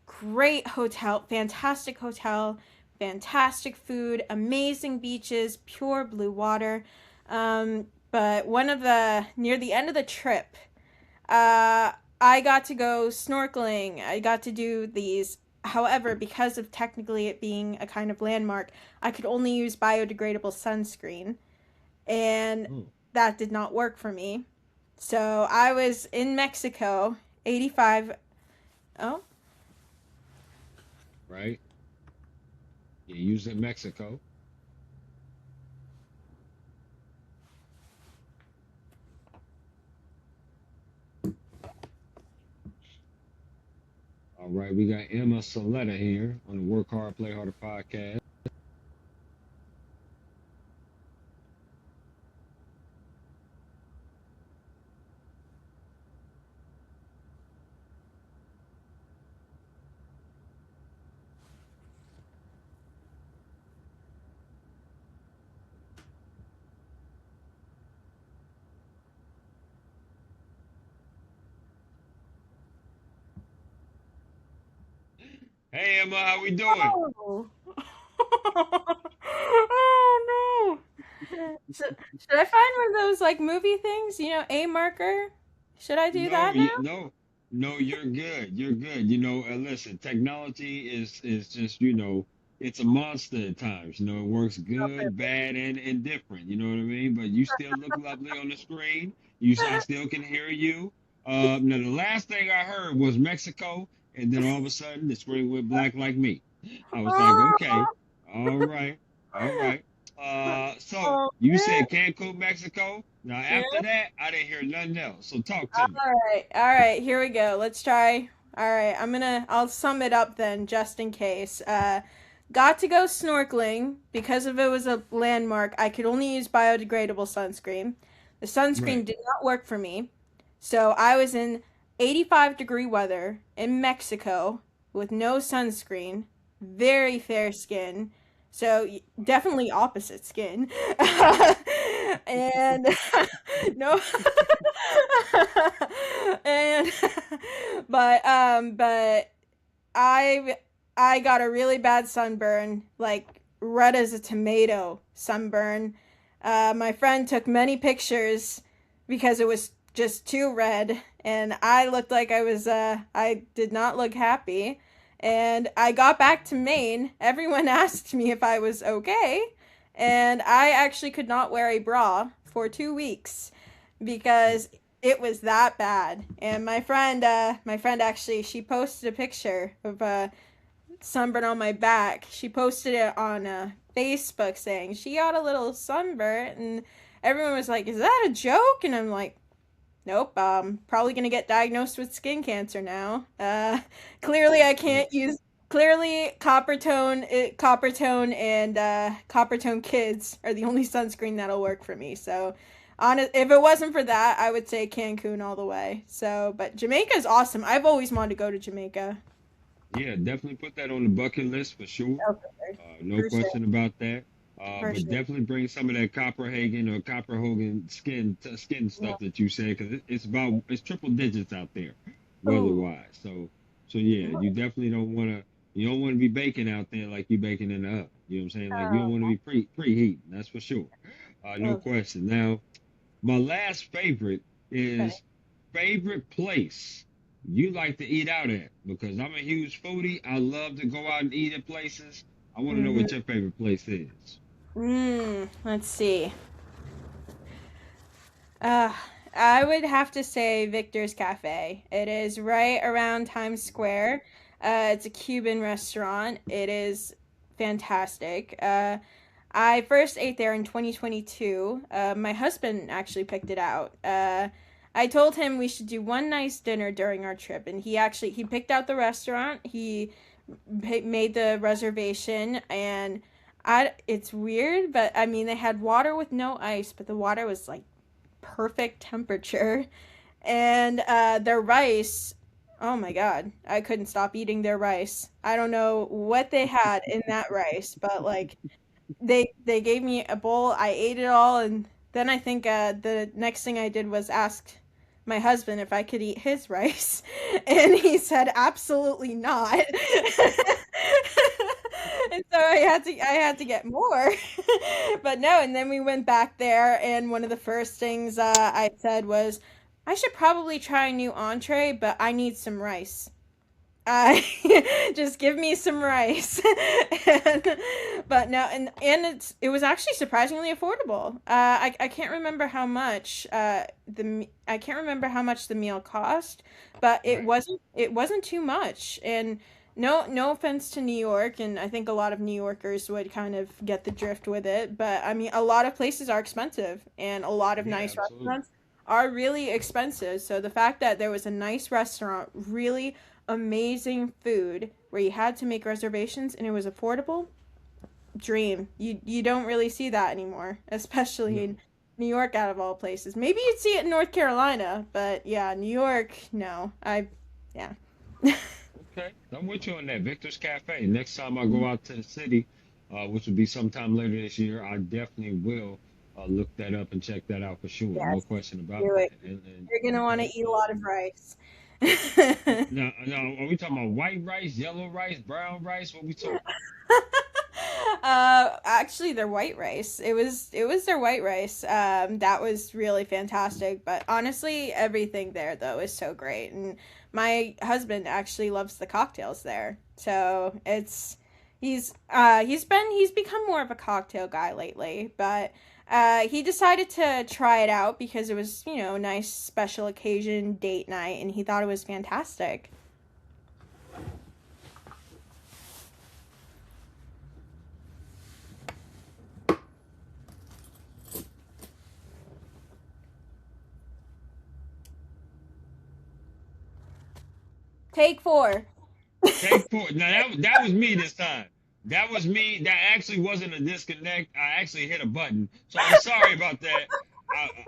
Great hotel, fantastic food, amazing beaches, pure blue water. But near the end of the trip, I got to go snorkeling. I got to do these. However, because of technically it being a kind of landmark, I could only use biodegradable sunscreen, and Oh, that did not work for me. So I was in Mexico, 85. Oh, right. Yeah, using Mexico. All right, we got Emma Saletta here on the Work Hard, Play Harder podcast. Hey Emma, how we doing? Oh. Oh no. Should I find one of those like movie things? You know, a marker? Should I do No, that now? no, no, you're good. You're good. Listen, technology is just, it's a monster at times. It works Oh, good, perfect. bad, and indifferent. You know what I mean? But you still look lovely on the screen. I still can hear you. Now the last thing I heard was Mexico, and then all of a sudden the screen went black like me. I was like, okay, Oh, all right, all right. So oh you man. said Cancun, Mexico. Now Yeah. after that, I didn't hear nothing else. So talk to me. All right. All right. Here we go. Let's try. All right. I'll sum it up then, just in case. Got to go snorkeling because if it was a landmark, I could only use biodegradable sunscreen. The sunscreen Right. did not work for me. So I was in 85-degree weather in Mexico with no sunscreen, very fair skin. So definitely opposite skin. And no. And but I got a really bad sunburn, like red as a tomato sunburn. My friend took many pictures because it was just too red, and I looked like I did not look happy. And I got back to Maine. Everyone asked me if I was okay, and I actually could not wear a bra for 2 weeks because it was that bad. And my friend actually, she posted a picture of sunburn on my back. She posted it on Facebook saying she got a little sunburn, and everyone was like, "Is that a joke?" And I'm like, "Nope. Probably gonna get diagnosed with skin cancer now. Clearly I can't use. Clearly, Coppertone, and Coppertone Kids are the only sunscreen that'll work for me. So, if it wasn't for that, I would say Cancun all the way. So, but Jamaica is awesome. I've always wanted to go to Jamaica. Yeah, definitely put that on the bucket list for sure. Oh, No for sure, question about that. for But sure. definitely bring some of that Copperhagen or Copper Hogan skin Yeah. stuff that you said, because it's triple digits out there, weather Ooh. wise. So yeah, you don't want to be baking out there like you baking in the oven. You know what I'm saying? Like you don't want to be preheating. That's for sure. No Oh, question. Now, my last favorite okay. is favorite place you like to eat out at, because I'm a huge foodie. I love to go out and eat at places. I want to know what Mm-hmm. your favorite place is. Let's see. Uh, I would have to say Victor's Cafe. It is right around Times Square. It's a Cuban restaurant. It is fantastic. I first ate there in 2022. My husband actually picked it out. I told him we should do one nice dinner during our trip, and he picked out the restaurant. He made the reservation, and I it's weird, but I mean they had water with no ice, but the water was like perfect temperature. And their rice, oh my god, I couldn't stop eating their rice. I don't know what they had in that rice, but like they gave me a bowl, I ate it all, and then I think the next thing I did was ask my husband if I could eat his rice, and he said absolutely not. And so I had to get more. But no, and then we went back there, and one of the first things I said was I should probably try a new entree, but I need some rice. Uh, just give me some rice. and, but no, and it was actually surprisingly affordable. I can't remember how much I can't remember how much the meal cost, but Right. it wasn't too much. And no offense to New York, and I think a lot of New Yorkers would kind of get the drift with it, but I mean a lot of places are expensive, and a lot of Yeah, nice absolutely. restaurants are really expensive. So the fact that there was a nice restaurant, really amazing food where you had to make reservations and it was affordable, dream. You don't really see that anymore, especially No. in New York out of all places. Maybe you'd see it in North Carolina, but yeah, New York, no. I yeah. Okay, I'm with you on that. Victor's Cafe. Next time I go out to the city, which will be sometime later this year, I definitely will look that up and check that out for sure. No Yes, question about do it. that. And You're gonna want to okay, eat a lot of rice. No, no. Are we talking about white rice, yellow rice, brown rice? What we talking? Actually, their white rice. It was their white rice. That was really fantastic. But honestly, everything there though is so great, and my husband actually loves the cocktails there. So he's become more of a cocktail guy lately, but he decided to try it out because it was a nice special occasion date night, and he thought it was fantastic. Take four. Take four. Now that was me this time. That was me. That actually wasn't a disconnect. I actually hit a button. So I'm sorry about that.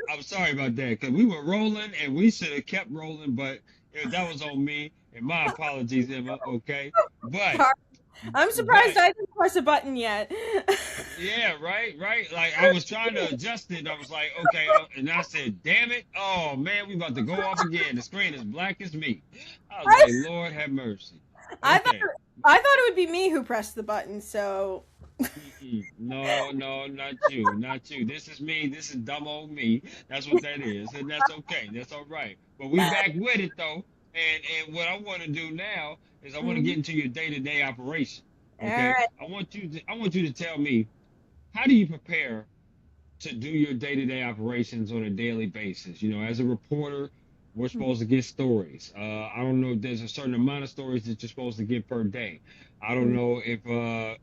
I'm sorry about that because we were rolling and we should have kept rolling, but that was on me. And my apologies, Emma. Okay, but I'm surprised but I didn't press a button yet. yeah, right, right. Like I was trying to adjust it. I was like, okay, and I said, damn it. Oh man, we about to go off again. The screen is black as me. I was like, I, Lord have mercy. I thought Okay. I thought it would be me who pressed the button. So Mm-mm. No, no, not you, not you. This is me. This is dumb old me. That's what that is, and that's okay. That's all right. But we back with it though, and what I want to do now is I want to get Mhm. into your day-to-day operation. All Okay, right. I want you to tell me, how do you prepare to do your day-to-day operations on a daily basis? As a reporter, we're supposed to get stories. I don't know if there's a certain amount of stories that you're supposed to get per day. I don't know if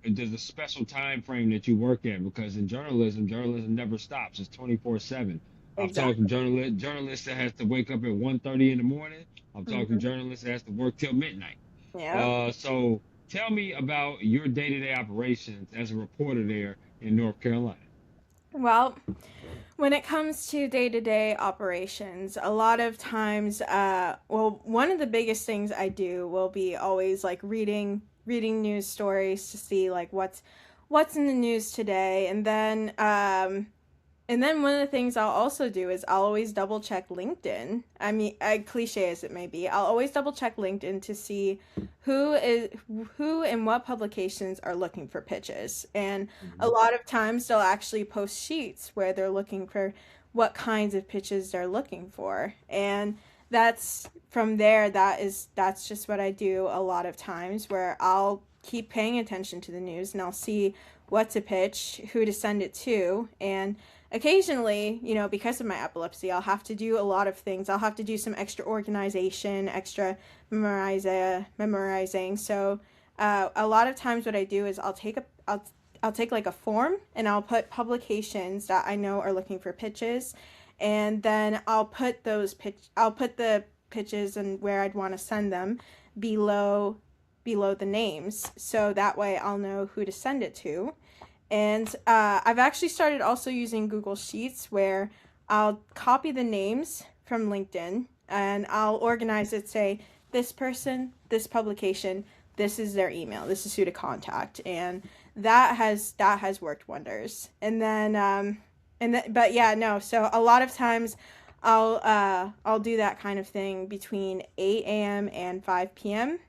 there's a special time frame that you work in, because in journalism never stops. It's 24/7. I've talked to Exactly. journalists that has to wake up at 1:30 in the morning. I've talked to Mhm. journalists that has to work till midnight. Yeah. So tell me about your day-to-day operations as a reporter there in North Carolina. Well, when it comes to day-to-day operations, a lot of times, well, one of the biggest things I do will be always like reading news stories to see like what's in the news today, and then one of the things I'll also do is I'll always double check LinkedIn. I mean, cliche as it may be, I'll always double check LinkedIn to see who is who and what publications are looking for pitches. And a Mhm. lot of times they'll actually post sheets where they're looking for what kinds of pitches they're looking for. And that's from there that's just what I do a lot of times, where I'll keep paying attention to the news and I'll see what to pitch, who to send it to, and occasionally, because of my epilepsy, I'll have to do a lot of things. I'll have to do some extra organization, extra memorizing. So, a lot of times, what I do is I'll take like a form and I'll put publications that I know are looking for pitches, and then I'll put the pitches and where I'd want to send them below the names, so that way I'll know who to send it to. And I've actually started also using Google Sheets, where I'll copy the names from LinkedIn and I'll organize it, say, this person, this publication, this is their email, this is who to contact. And that has worked wonders. But yeah, no. So a lot of times I'll do that kind of thing between 8 a.m. and 5 p.m.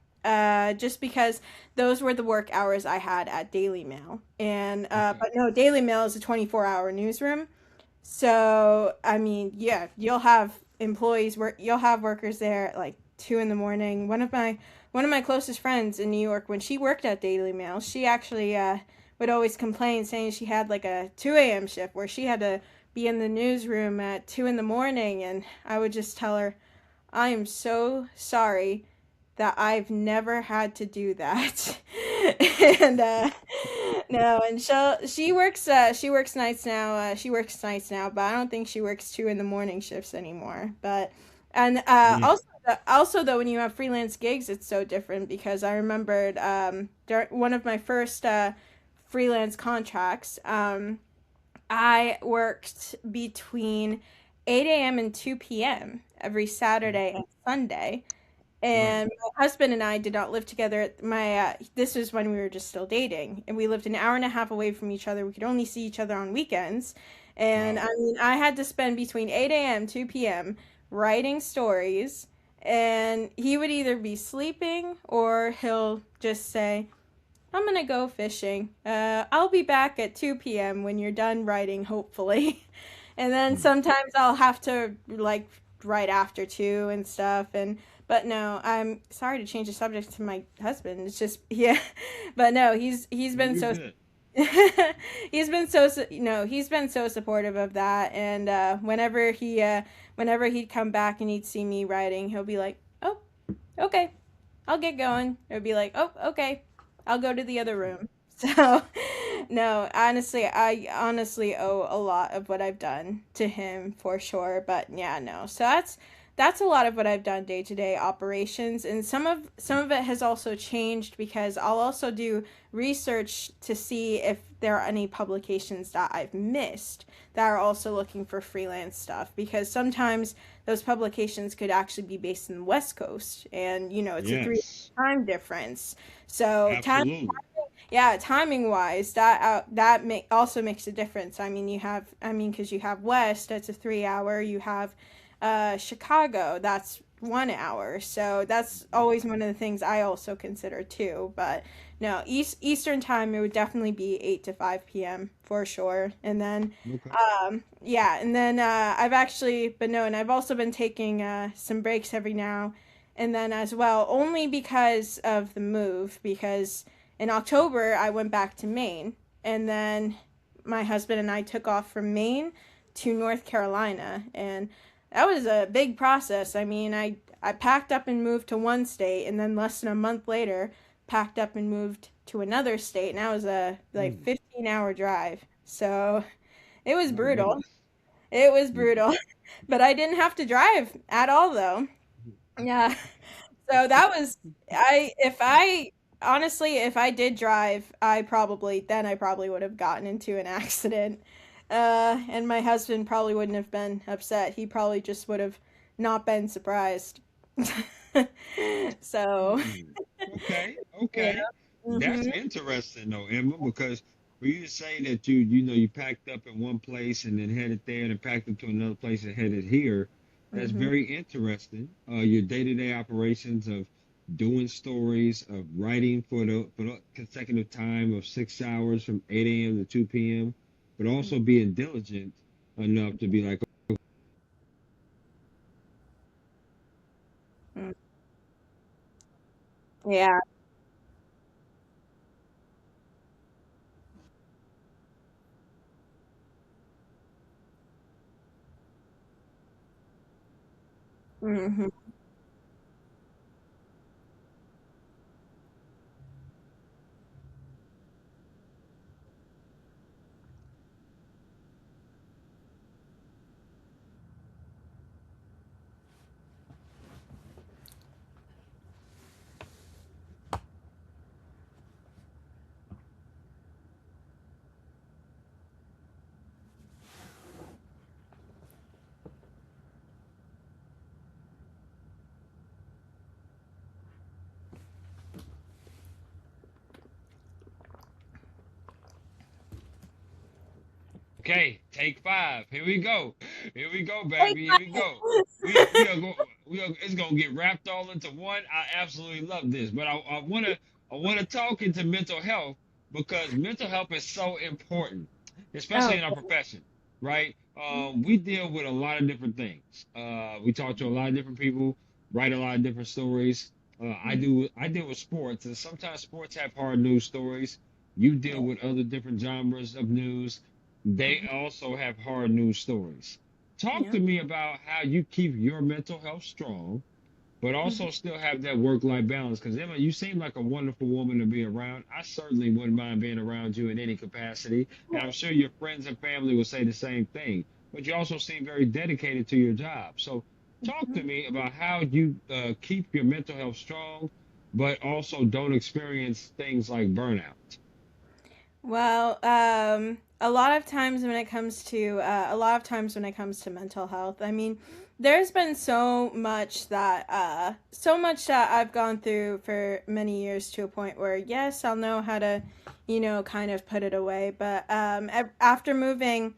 Just because those were the work hours I had at Daily Mail. And Okay. but no, Daily Mail is a 24-hour newsroom. So, I mean, yeah, you'll have workers there at like 2 in the morning. One of my closest friends in New York, when she worked at Daily Mail, she actually would always complain, saying she had like a 2 a.m. shift where she had to be in the newsroom at 2 in the morning, and I would just tell her, I am so sorry that I've never had to do that. and no, and she works nights now. She works nights now, but I don't think she works 2 in the morning shifts anymore. But and Mm. also though, when you have freelance gigs, it's so different, because I remembered during one of my first freelance contracts, I worked between 8 a.m. and 2 p.m. every Saturday and Sunday, Right. and my husband and I did not live together. My This was when we were just still dating, and we lived an hour and a half away from each other. We could only see each other on weekends, and Wow. I mean, I had to spend between 8 a.m. 2 p.m. writing stories, And he would either be sleeping or he'll just say, I'm gonna go fishing. I'll be back at 2 p.m. when you're done writing, hopefully. And then Mm. sometimes I'll have to like write after 2 and stuff. And but no, I'm sorry to change the subject to my husband. It's just yeah, but no, he's No, been you're so good. he's been so supportive of that. And whenever he'd come back and he'd see me writing, he'll be like, oh, okay, I'll get going. It would be like, oh, okay, I'll go to the other room. So, no, honestly, I honestly owe a lot of what I've done to him for sure. But yeah, no. So that's a lot of what I've done day to day operations, and some of it has also changed because I'll also do research to see if there are any publications that I've missed that are also looking for freelance stuff, because sometimes those publications could actually be based in the West Coast, and it's a 3 Yes, time difference. So absolutely. yeah, timing wise, also makes a difference. I mean, because you have West, that's a 3 hour. You have Chicago, that's 1 hour. So that's always one of the things I also consider too. But no, Eastern time, it would definitely be 8 to 5 p.m. for sure. And then, Okay. yeah, and then and I've also been taking some breaks every now and then as well, only because of the move. Because in October, I went back to Maine, and then my husband and I took off from Maine to North Carolina, and that was a big process. I mean, I packed up and moved to one state, and then less than a month later, packed up and moved to another state, and that was a like Mm. 15-hour drive. So it was My brutal. goodness. It was Mm. brutal, but I didn't have to drive at all, though. Yeah. So that was I if I honestly, if I did drive, I probably would have gotten into an accident. And my husband probably wouldn't have been upset. He probably just would have not been surprised. So, Mm. Okay, yeah. okay. That's Mhm. interesting though, Emma, because for you to say that you packed up in one place and then headed there and then packed up to another place and headed here, that's Mhm. very interesting. Your day-to-day operations of doing stories, of writing for the consecutive time of 6 hours from 8 a.m. to 2 p.m., but also being diligent enough to be like, Mhm. Yeah. Mhm. okay, take five. Here we go. Here we go, Take baby. Here we go. We my- are go. We are. It's gonna get wrapped all into one. I absolutely love this, but I wanna talk into mental health because mental health is so important, especially Oh. in our profession, right? We deal with a lot of different things. We talk to a lot of different people, write a lot of different stories. I deal with sports, and sometimes sports have hard news stories. You deal with other different genres of news, they Mhm. also have hard news stories. Talk Yeah. to me about how you keep your mental health strong, but Mhm. also still have that work-life balance. Because Emma, you seem like a wonderful woman to be around. I certainly wouldn't mind being around you in any capacity, and I'm sure your friends and family will say the same thing. But you also seem very dedicated to your job. So talk to Mhm. me about how you keep your mental health strong, but also don't experience things like burnout. Well, a lot of times when it comes to mental health, I mean, there's been so much that I've gone through for many years to a point where yes, I'll know how to, kind of put it away. But after moving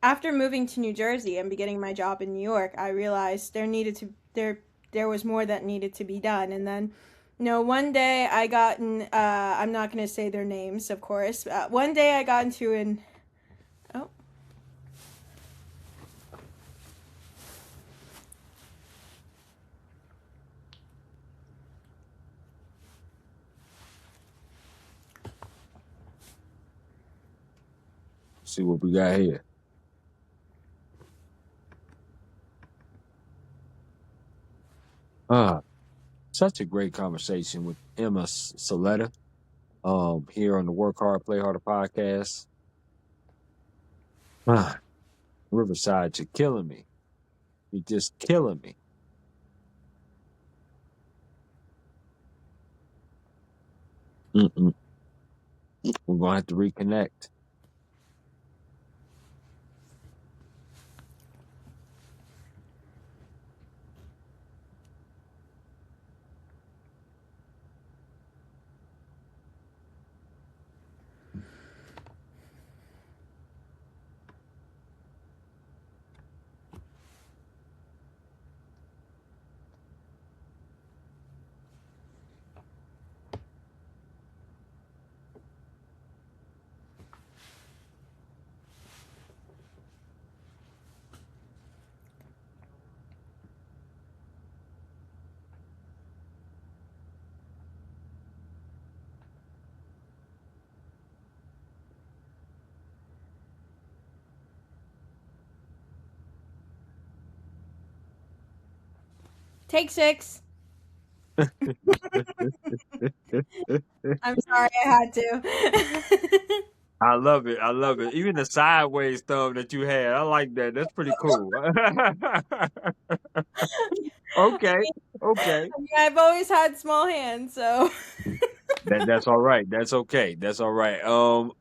to New Jersey and beginning my job in New York, I realized there there was more that needed to be done. And then, one day I got in, I'm not going to say their names, of course. One day I got into an, oh, See what we got here. Such a great conversation with Emma Soletta, here on the Work Hard, Play Harder podcast. Riverside, you're killing me. You're just killing me. Mm-mm. We're gonna have to reconnect. take 6. I'm sorry, I had to. I love it. I love it. Even the sideways thumb that you had, I like that. That's pretty cool. Okay. Okay. I've always had small hands, so. That's all right. That's okay. That's all right.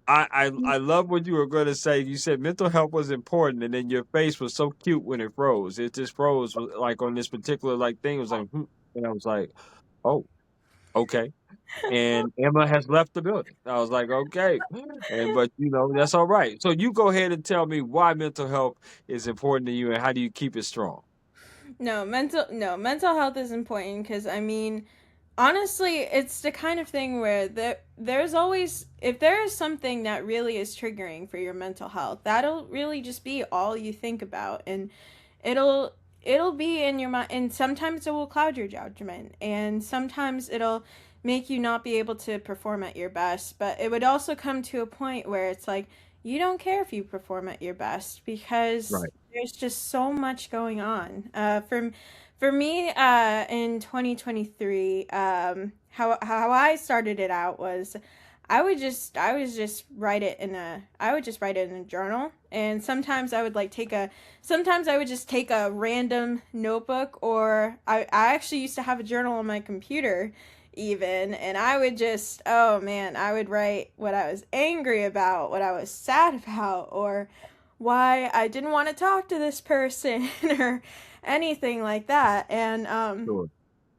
I love what you were going to say. You said mental health was important, and then your face was so cute when it froze. It just froze like on this particular thing. It was like, and I was like, oh, okay. And Emma has left the building. I was like, okay, but that's all right. So you go ahead and tell me why mental health is important to you, and how do you keep it strong? Mental health is important because honestly, it's the kind of thing where there's always, if there is something that really is triggering for your mental health, that'll really just be all you think about, and it'll be in your mind, and sometimes it will cloud your judgment, and sometimes it'll make you not be able to perform at your best. But it would also come to a point where it's like you don't care if you perform at your best because Right. there's just so much going on. For me, in 2023, how I started it out was I would just write it in a journal, and sometimes I would sometimes I would just take a random notebook, or I actually used to have a journal on my computer even, and I would just, oh man, I would write what I was angry about, what I was sad about, or why I didn't want to talk to this person or anything like that. And Sure.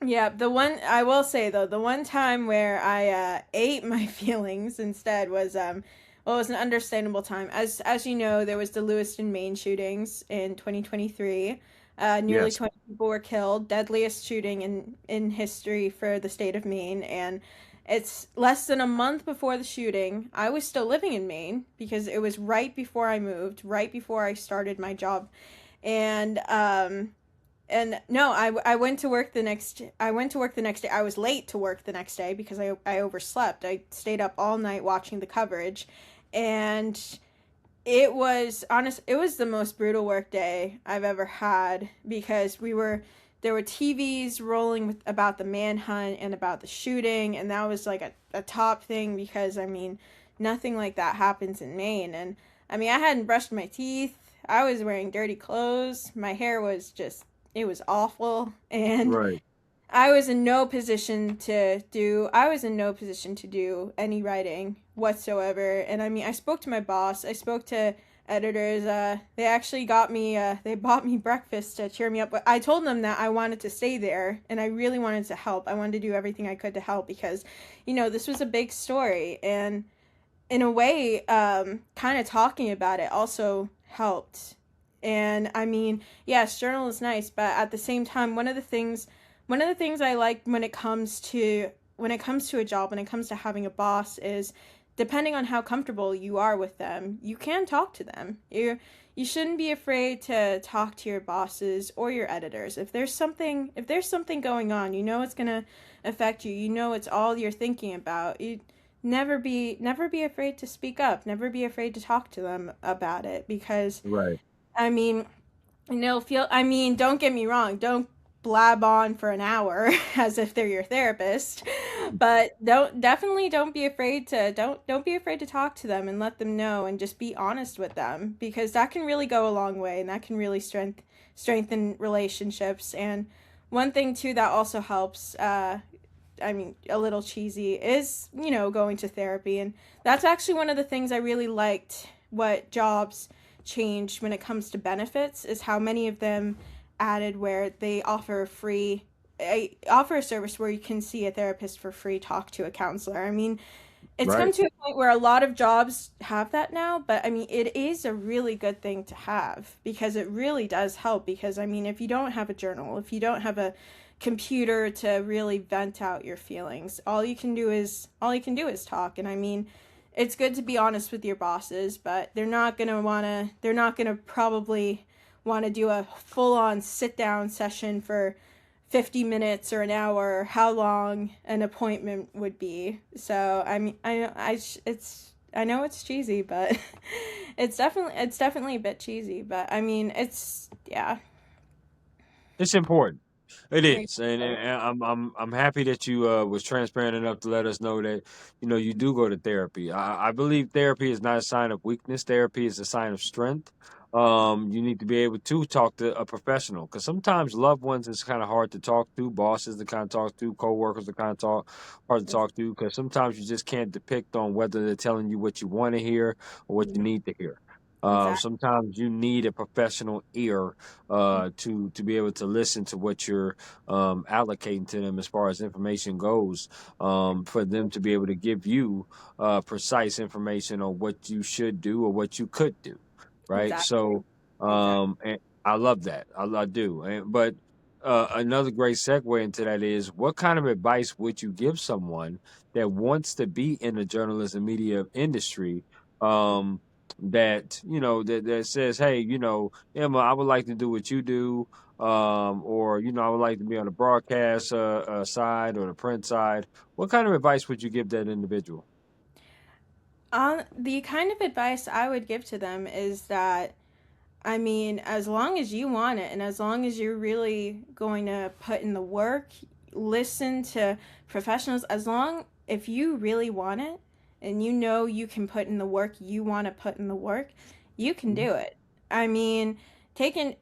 yeah, the one I will say though, the one time where I ate my feelings instead was well, it was an understandable time. As you know, there was the Lewiston, Maine shootings in 2023. Nearly Yes. 20 people were killed, deadliest shooting in history for the state of Maine. And it's less than a month before the shooting. I was still living in Maine because it was right before I moved, right before I started my job. And no, I went to work the next I went to work the next day. I was late to work the next day because I overslept. I stayed up all night watching the coverage, and it was the most brutal work day I've ever had because there were TVs rolling about the manhunt and about the shooting, and that was like a top thing because nothing like that happens in Maine. And I hadn't brushed my teeth. I was wearing dirty clothes. My hair was just, it was awful, and Right. I was in no position to do any writing whatsoever. And I spoke to my boss, I spoke to editors. They actually they bought me breakfast to cheer me up. But I told them that I wanted to stay there and I really wanted to help. I wanted to do everything I could to help because, this was a big story. And in a way, kind of talking about it also helped And I mean, yes, journal is nice, but at the same time, one of the things I like when it comes to a job, when it comes to having a boss, is depending on how comfortable you are with them, you can talk to them. You shouldn't be afraid to talk to your bosses or your editors. If there's something going on, you know it's gonna affect you. You know it's all you're thinking about. You never be afraid to speak up. Never be afraid to talk to them about it, because Right. I mean, I mean, don't get me wrong, don't blab on for an hour as if they're your therapist, but don't be afraid to don't be afraid to talk to them and let them know, and just be honest with them, because that can really go a long way, and that can really strengthen relationships. And one thing too that also helps, I mean, a little cheesy, is, going to therapy. And that's actually one of the things I really liked what jobs changed when it comes to benefits, is how many of them added where they offer a service where you can see a therapist for free, talk to a counselor. I mean, it's come Right. to a point where a lot of jobs have that now, but I mean, it is a really good thing to have, because it really does help. Because I mean, if you don't have a journal, if you don't have a computer to really vent out your feelings, all you can do is talk. And I mean, it's good to be honest with your bosses, but they're not going to probably want to do a full-on sit-down session for 50 minutes or an hour, or how long an appointment would be. So I mean, I know it's cheesy, but it's definitely a bit cheesy, but I mean, yeah. It's important. It Right. is, and I'm happy that you was transparent enough to let us know that you do go to therapy. I believe therapy is not a sign of weakness. Therapy is a sign of strength. You need to be able to talk to a professional, because sometimes loved ones is kind of hard to talk to, bosses to kind of talk to, coworkers to kind of hard to talk to, because sometimes you just can't depict on whether they're telling you what you want to hear or what you need to hear. Exactly. Sometimes you need a professional ear to be able to listen to what you're allocating to them as far as information goes, for them to be able to give you precise information on what you should do or what you could do, right? Exactly. So, Exactly. and I love that. I do. But another great segue into that is, what kind of advice would you give someone that wants to be in the journalism media industry? That that says, hey, Emma, I would like to do what you do, or I would like to be on the broadcast side or the print side. What kind of advice would you give that individual? The kind of advice I would give to them is that, I mean, as long as you want it, and as long as you're really going to put in the work, listen to professionals, if you really want it, and you know you can put in the work, you want to put in the work, you can Mhm. do it. I mean,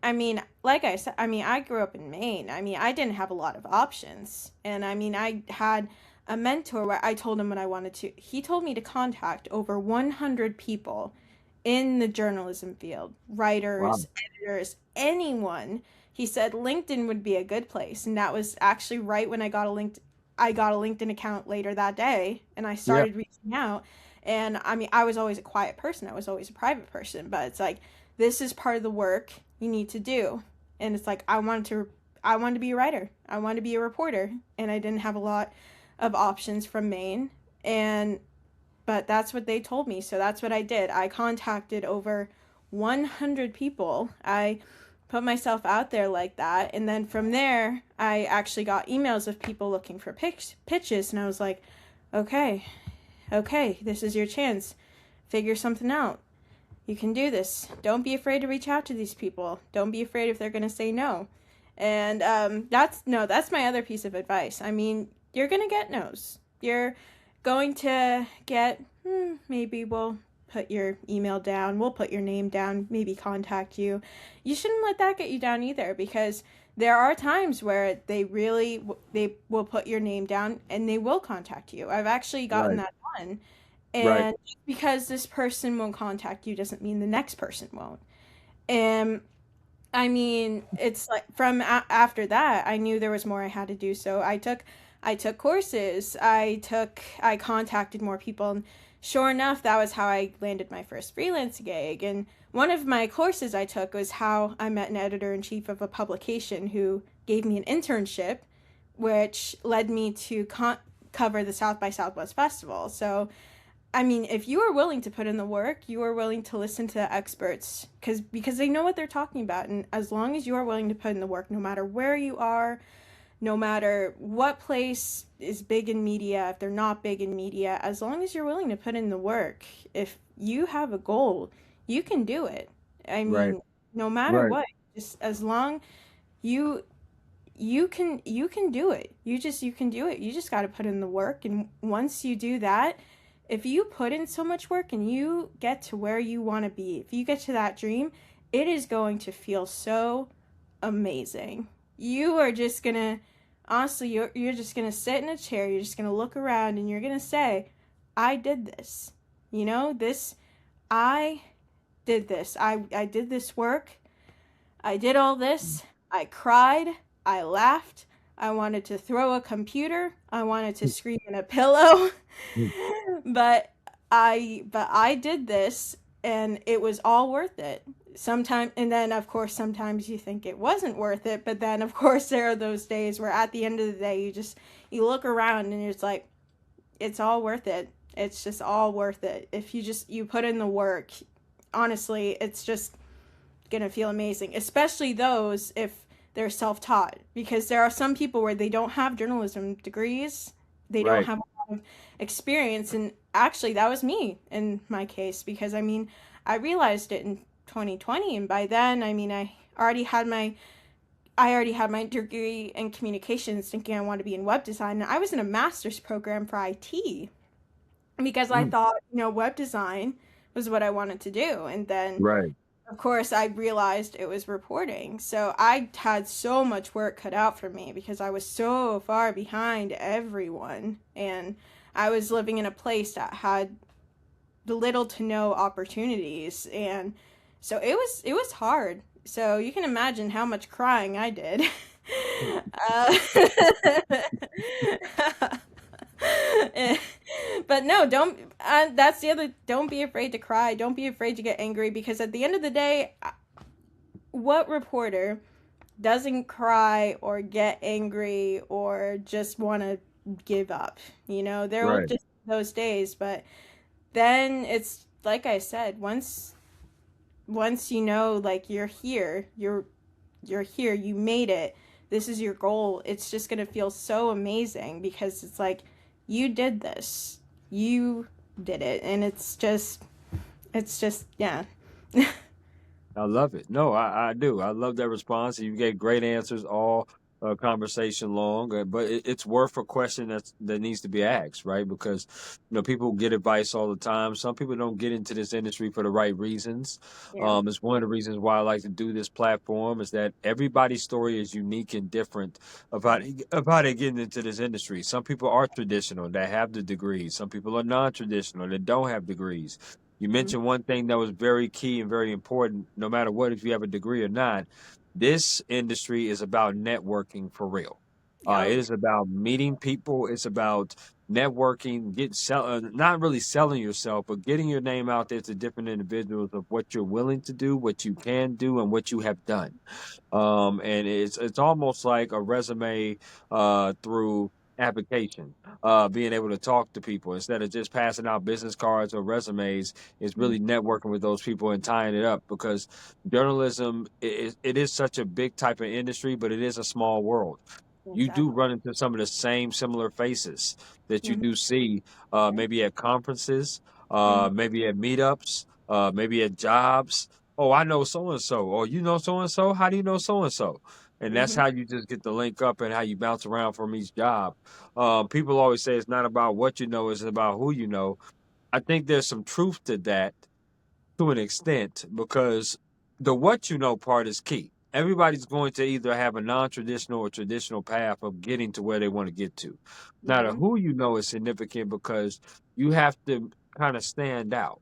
I mean, like I said, I mean, I grew up in Maine. I mean, I didn't have a lot of options. And I mean, I had a mentor where I told him what I wanted to. He told me to contact over 100 people in the journalism field, Wow. writers, editors, anyone. He said LinkedIn would be a good place, and that was actually right when I got a LinkedIn account later that day, and I Yeah. started reaching out. And I mean, I was always a quiet person. I was always a private person, but it's like, this is part of the work you need to do. And it's like, I wanted to be a writer. I wanted to be a reporter, and I didn't have a lot of options from Maine. And but that's what they told me. So that's what I did. I contacted over 100 people. I put myself out there like that. And then from there, I actually got emails of people looking for pitches. And I was like, okay, okay, this is your chance. Figure something out. You can do this. Don't be afraid to reach out to these people. Don't be afraid if they're going to say no. And that's my other piece of advice. I mean, you're going to get no's. You're going to get, maybe we'll put your email down, we'll put your name down, maybe contact you. You shouldn't let that get you down either, because there are times where they will put your name down and they will contact you. I've actually gotten Right. that done. Right. And just because this person won't contact you doesn't mean the next person won't. And I mean, it's like after that, I knew there was more I had to do. So I took courses. I contacted more people. sure enough, that was how I landed my first freelance gig. And one of my courses I took was how I met an editor in chief of a publication who gave me an internship, which led me to cover the South by Southwest Festival. So, I mean, if you are willing to put in the work, you are willing to listen to the experts because they know what they're talking about. And as long as you are willing to put in the work, no matter where you are, no matter what place is big in media, if they're not big in media, as long as you're willing to put in the work, if you have a goal, you can do it. I Right. mean, no matter Right. what, just as long you you can do it. You can do it. You just got to put in the work, and once you do that, if you put in so much work and you get to where you want to be, if you get to that dream, it is going to feel so amazing. You are just gonna, honestly, you're just gonna sit in a chair, you're just gonna look around and you're gonna say, I did this. You know, I did this. I did this work. I did all this. I cried. I laughed. I wanted to throw a computer. I wanted to scream in a pillow. but but I did this and it was all worth it. Sometimes, and then of course sometimes you think it wasn't worth it, but then of course there are those days where at the end of the day you look around and it's like it's all worth it. It's just all worth it. If you put in the work, honestly, it's just gonna feel amazing, especially those if they're self-taught, because there are some people where they don't have journalism degrees, they don't Right. have a lot of experience, and actually that was me in my case, because I mean I realized it in 2020, and by then I mean I already had my degree in communications, thinking I wanted to be in web design, and I was in a master's program for IT because I Mm. thought, web design was what I wanted to do. And then Right. of course, I realized it was reporting. So I had so much work cut out for me because I was so far behind everyone. And I was living in a place that had little to no opportunities. And so it was hard. So you can imagine how much crying I did. uh, but no, don't. That's the other. Don't be afraid to cry. Don't be afraid to get angry, because at the end of the day, what reporter doesn't cry or get angry or just want to give up? There will Right. just be those days, but then it's like I said, once like you're here, you made it, this is your goal, it's just going to feel so amazing because it's like you did this, you did it, and it's just yeah. I love it. No, I do. I love that response. You gave great answers all conversation long, but it's worth a question that needs to be asked, right? Because people get advice all the time. Some people don't get into this industry for the right reasons. Yeah. It's one of the reasons why I like to do this platform is that everybody's story is unique and different about it getting into this industry. Some people are traditional that have the degrees. Some people are non-traditional that don't have degrees. You Mhm. mentioned one thing that was very key and very important, no matter what, if you have a degree or not. This industry is about networking for real. Yep. It is about meeting people. It's about networking, not really selling yourself, but getting your name out there to different individuals of what you're willing to do, what you can do, and what you have done. And it's almost like a resume through application, being able to talk to people instead of just passing out business cards or resumes. Is Mhm. really networking with those people and tying it up, because journalism, it is such a big type of industry, but it is a small world. You do Exactly. run into some of the same similar faces that you Mhm. do see, Yeah. maybe at conferences, Mhm. maybe at meetups, maybe at jobs. Oh, I know so and so. Or you know so and so. How do you know so and so? And that's Mhm. how you just get the link up and how you bounce around from each job. People always say it's not about what you know, it's about who you know. I think there's some truth to that to an extent, because the what you know part is key. Everybody's going to either have a non-traditional or traditional path of getting to where they want to get to. Now, the Mhm. who you know is significant because you have to kind of stand out.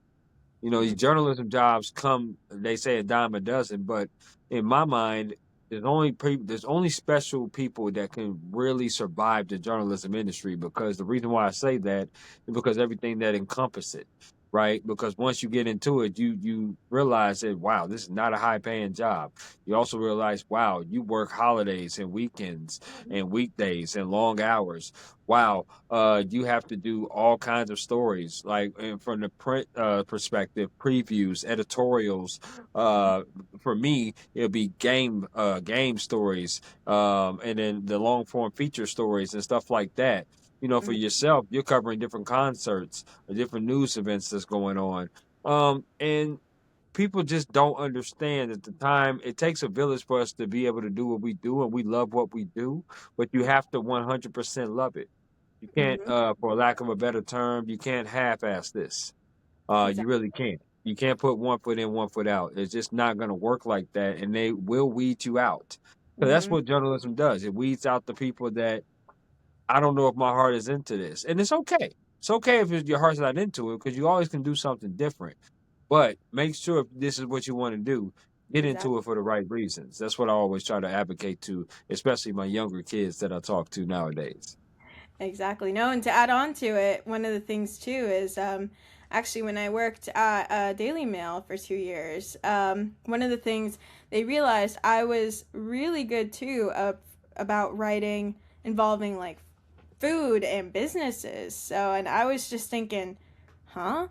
These Mhm. journalism jobs come, they say a dime a dozen, but in my mind, there's only special people that can really survive the journalism industry, because the reason why I say that is because everything that encompasses it, right? Because once you get into it, you realize that, wow, this is not a high paying job. You also realize, wow, you work holidays and weekends and weekdays and long hours. Wow, you have to do all kinds of stories, like, and from the print perspective, previews, editorials, for me, it'll be game stories, and then the long form feature stories and stuff like that. For yourself, you're covering different concerts or different news events that's going on. And people just don't understand at the time it takes a village for us to be able to do what we do, and we love what we do, but you have to 100% love it. You can't, Mm-hmm. for lack of a better term, you can't half-ass this. You Exactly. really can't. You can't put one foot in, one foot out. It's just not going to work like that, and they will weed you out. So that's Mm-hmm. what journalism does. It weeds out the people that, I don't know if my heart is into this, and it's okay. It's okay if your heart's not into it, because you always can do something different. But make sure if this is what you want to do, get into Exactly. it for the right reasons. That's what I always try to advocate to, especially my younger kids that I talk to nowadays. Exactly. No, and to add on to it, one of the things too is actually when I worked at Daily Mail for 2 years, one of the things they realized I was really good too about writing involving like food and businesses. So, and I was just thinking, huh?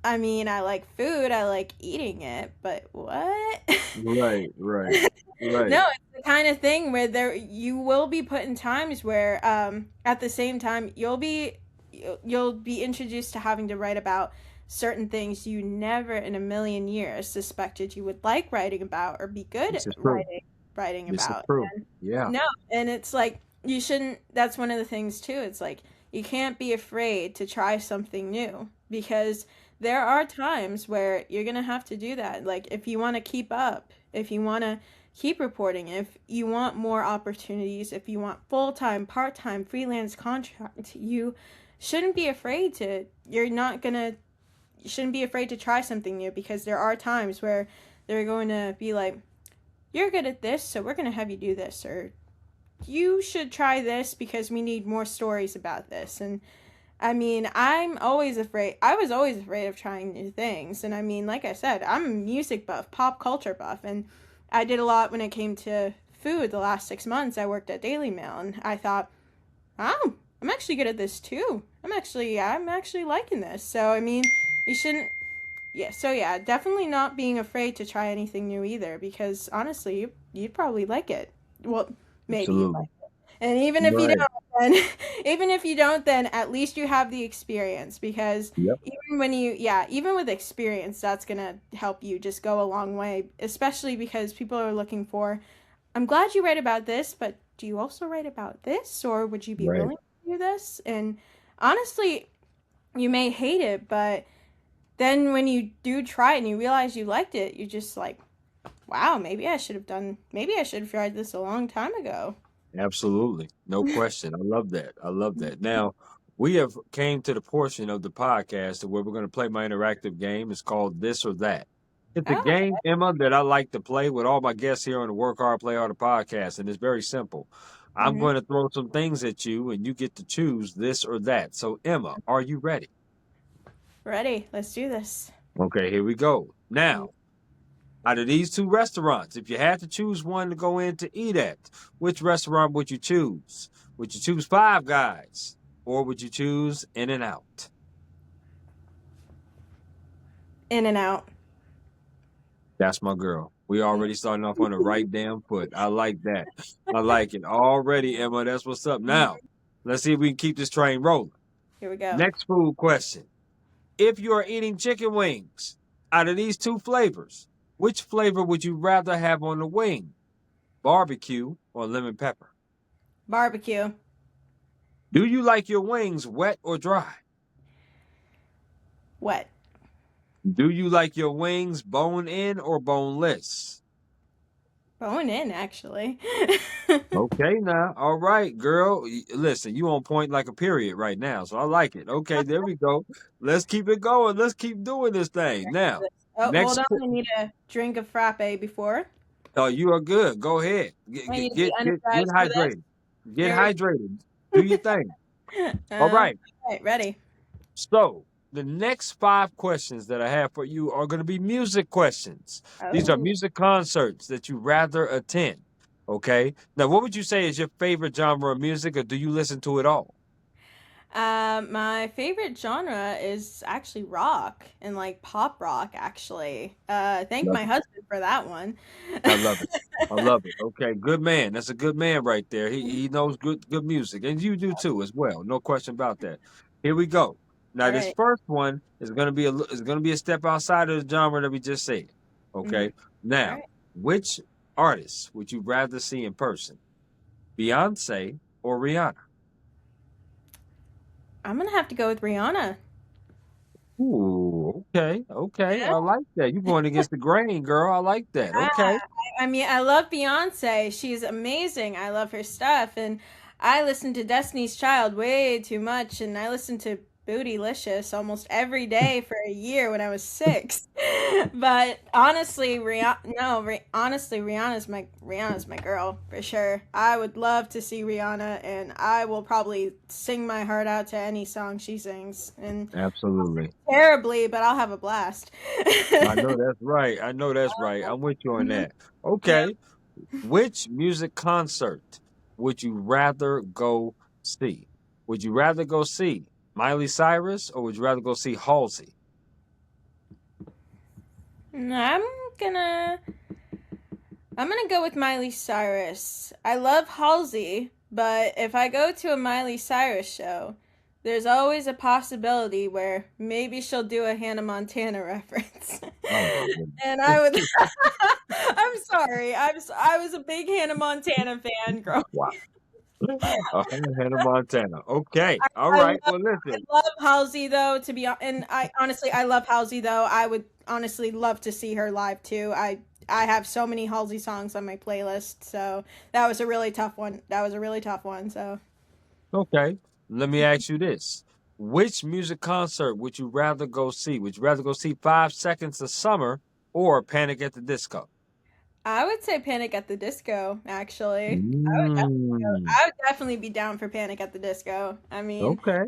I mean, I like food, I like eating it, but what? Right, right, right. No, it's the kind of thing where there you will be put in times where at the same time you'll be introduced to having to write about certain things you never in a million years suspected you would like writing about or be good This at is true. writing This is about. true. Yeah. No, and it's like you shouldn't. That's one of the things too. It's like you can't be afraid to try something new because there are times where you're going to have to do that. Like if you want to keep up, if you want to keep reporting, if you want more opportunities, if you want full-time, part-time, freelance contract, you shouldn't be afraid to you're not going to you shouldn't be afraid to try something new because there are times where they're going to be like you're good at this, so we're going to have you do this or you should try this because we need more stories about this. And I mean, I'm always afraid. I was always afraid of trying new things. And I mean, like I said, I'm a music buff, pop culture buff. And I did a lot when it came to food the last 6 months. I worked at Daily Mail and I thought, oh, I'm actually good at this too. I'm actually liking this. So, I mean, you shouldn't, yeah. So, yeah, definitely not being afraid to try anything new either because honestly, you'd probably like it. Well, maybe you'd Absolutely. like it. And even if you Right. don't, then even if you don't, then at least you have the experience because Yep. even with experience, that's gonna help you just go a long way. Especially because people are looking for. I'm glad you write about this, but do you also write about this, or would you be Right. willing to do this? And honestly, you may hate it, but then when you do try it and you realize you liked it, you're just like, wow, maybe I should have tried this a long time ago. Absolutely. No question. I love that. I love that. Now, we have came to the portion of the podcast where we're going to play my interactive game. It's called This or That. It's a Oh, game, Emma, that I like to play with all my guests here on the Work Hard, Play Harder podcast, and it's very simple. I'm hmm going to throw some things at you, and you get to choose this or that. So, Emma, are you ready? ready. Let's do this. Okay, here we go. Now, out of these two restaurants, if you had to choose one to go in to eat at, which restaurant would you choose? Would you choose Five Guys or would you choose In and Out? In and out. That's my girl. We already starting off on the right damn foot. I like that. I like it already, Emma. That's what's up. Now, let's see if we can keep this train rolling. Here we go. Next food question. If you are eating chicken wings, out of these two flavors, which flavor would you rather have on the wing? Barbecue or lemon pepper? Barbecue. Do you like your wings wet or dry? Wet. Do you like your wings bone in or boneless? Bone in, actually. Okay, now. All right, girl. Listen, you on point like a period right now, so I like it. Okay, there we go. Let's keep it going. Let's keep doing this thing. Now, Oh, next. hold on. I need a drink of frappe before. Oh, you are good. Go ahead. I need to be Get energized for this. hydrated. Get Here we hydrated. Do your thing. go. All right. Right, ready. So the next 5 questions that I have for you are going to be music questions. These are Oh. music concerts that you rather attend. Okay. Now, what would you say is your favorite genre of music, or do you listen to it all? My favorite genre is actually rock and like pop rock, actually. Thank Love my it. husband for that one. I love it. I love it. Okay, good man. That's a good man right there. He knows good music, and you do too as well. No question about that. Here we go. Now, All this right. first one is gonna be is gonna be a step outside of the genre that we just said. Mm-hmm. Okay. All Now, right. which artist would you rather see in person, Beyonce or Rihanna? I'm gonna have to go with Rihanna. Ooh, okay, okay. Yeah. I like that. You're going against the grain, girl. I like that. Ah, Okay. I mean, I love Beyonce. She's amazing. I love her stuff. And I listen to Destiny's Child way too much. And I listened to Bootylicious almost every day for a year when I was 6. But honestly, honestly, Rihanna's my girl for sure. I would love to see Rihanna, and I will probably sing my heart out to any song she sings. And Absolutely. terribly, but I'll have a blast. I know that's right. I know that's right. I'm with you on Mhm. that. Yeah. Okay. Which music concert would you rather go see? Would you rather go see Miley Cyrus or would you rather go see Halsey? I'm gonna I'm gonna go with Miley Cyrus. I love Halsey, but if I go to a Miley Cyrus show, there's always a possibility where maybe she'll do a Hannah Montana reference. Oh my goodness. And I would I'm sorry. I was a big Hannah Montana fan growing. Wow. Hannah Montana. Okay. All I right. love Well, I listen. love Halsey though, and I honestly I love Halsey though. I would honestly love to see her live too. I have so many Halsey songs on my playlist, so that was a really tough one. That was a really tough one. So Okay. Let me ask you this. Which music concert would you rather go see? Would you rather go see 5 Seconds of Summer or Panic at the Disco? I would say Panic at the Disco. Actually, Mm, I would definitely be down for Panic at the Disco. I mean, okay.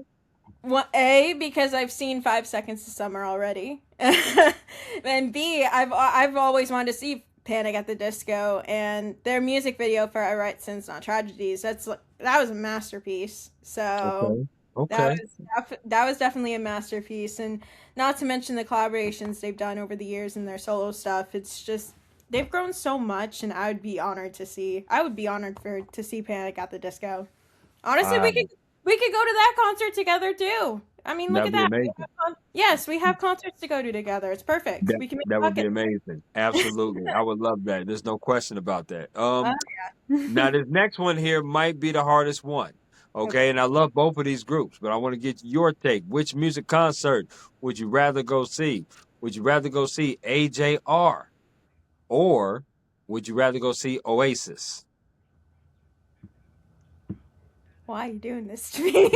well, A, because I've seen 5 Seconds to Summer already, and B, I've always wanted to see Panic at the Disco, and their music video for "I Write Sins Not Tragedies." That was a masterpiece. So Okay. that Okay. that was definitely a masterpiece, and not to mention the collaborations they've done over the years and their solo stuff. It's just they've grown so much, and I would be honored to see. I would be honored to see Panic at the Disco. Honestly, Uh, we could go to that concert together too. I mean, look that'd at be that. amazing. Yes, we have concerts to go to together. It's perfect. That We can make that a would be bucket. amazing. Absolutely. I would love that. There's no question about that. Uh, Now this next one here might be the hardest one. okay. Okay, and I love both of these groups, but I want to get your take. Which music concert would you rather go see? Would you rather go see AJR or would you rather go see Oasis? Why are you doing this to me?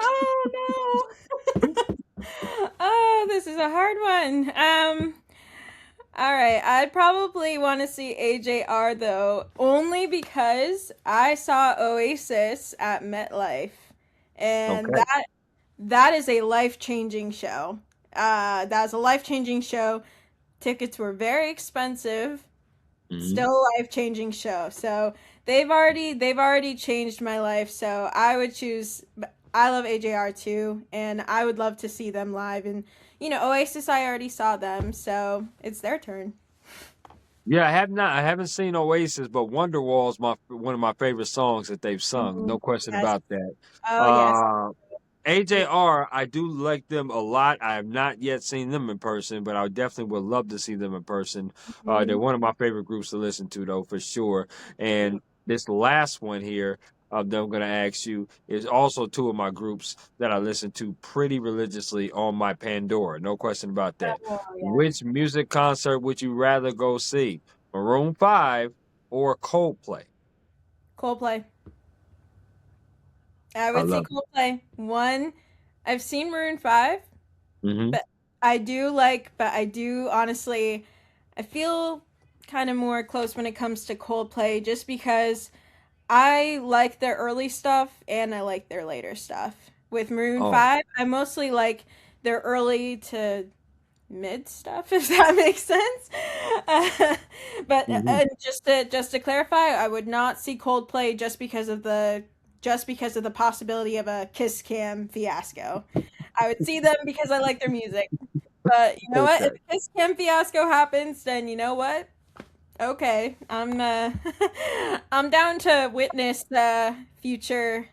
Oh no. Oh, this is a hard one. All right, I'd probably want to see AJR though, only because I saw Oasis at MetLife, and Okay. that is a life-changing show. That's a life-changing show. Tickets were very expensive, Mhm. still a life-changing show. So they've already changed my life. So I would choose. I love AJR too, and I would love to see them live. And Oasis, I already saw them, so it's their turn. Yeah, I have not. I haven't seen Oasis, but Wonderwall is my one of my favorite songs that they've sung. Mhm. No question Yes. about that. Oh yes. Uh, AJR, I do like them a lot. I have not yet seen them in person, but I definitely would love to see them in person. They're Mhm. one of my favorite groups to listen to, though, for sure. And this last one here that I'm going to ask you is also two of my groups that I listen to pretty religiously on my Pandora. No question about that. Oh yeah. Which music concert would you rather go see? Maroon 5 or Coldplay? Coldplay. I I would say love it. Coldplay. One, I've seen Maroon 5, Hmm. but but I do honestly. I feel kind of more close when it comes to Coldplay just because I like their early stuff and I like their later stuff. With Maroon Oh, 5, I mostly like their early to mid stuff, if that makes sense. Uh, but hmm just to clarify, I would not see Coldplay just because of the possibility of a Kiss Cam fiasco. I would see them because I like their music. But you know what? If okay. a Kiss Cam fiasco happens, then you know what? Okay, I'm down to witness the future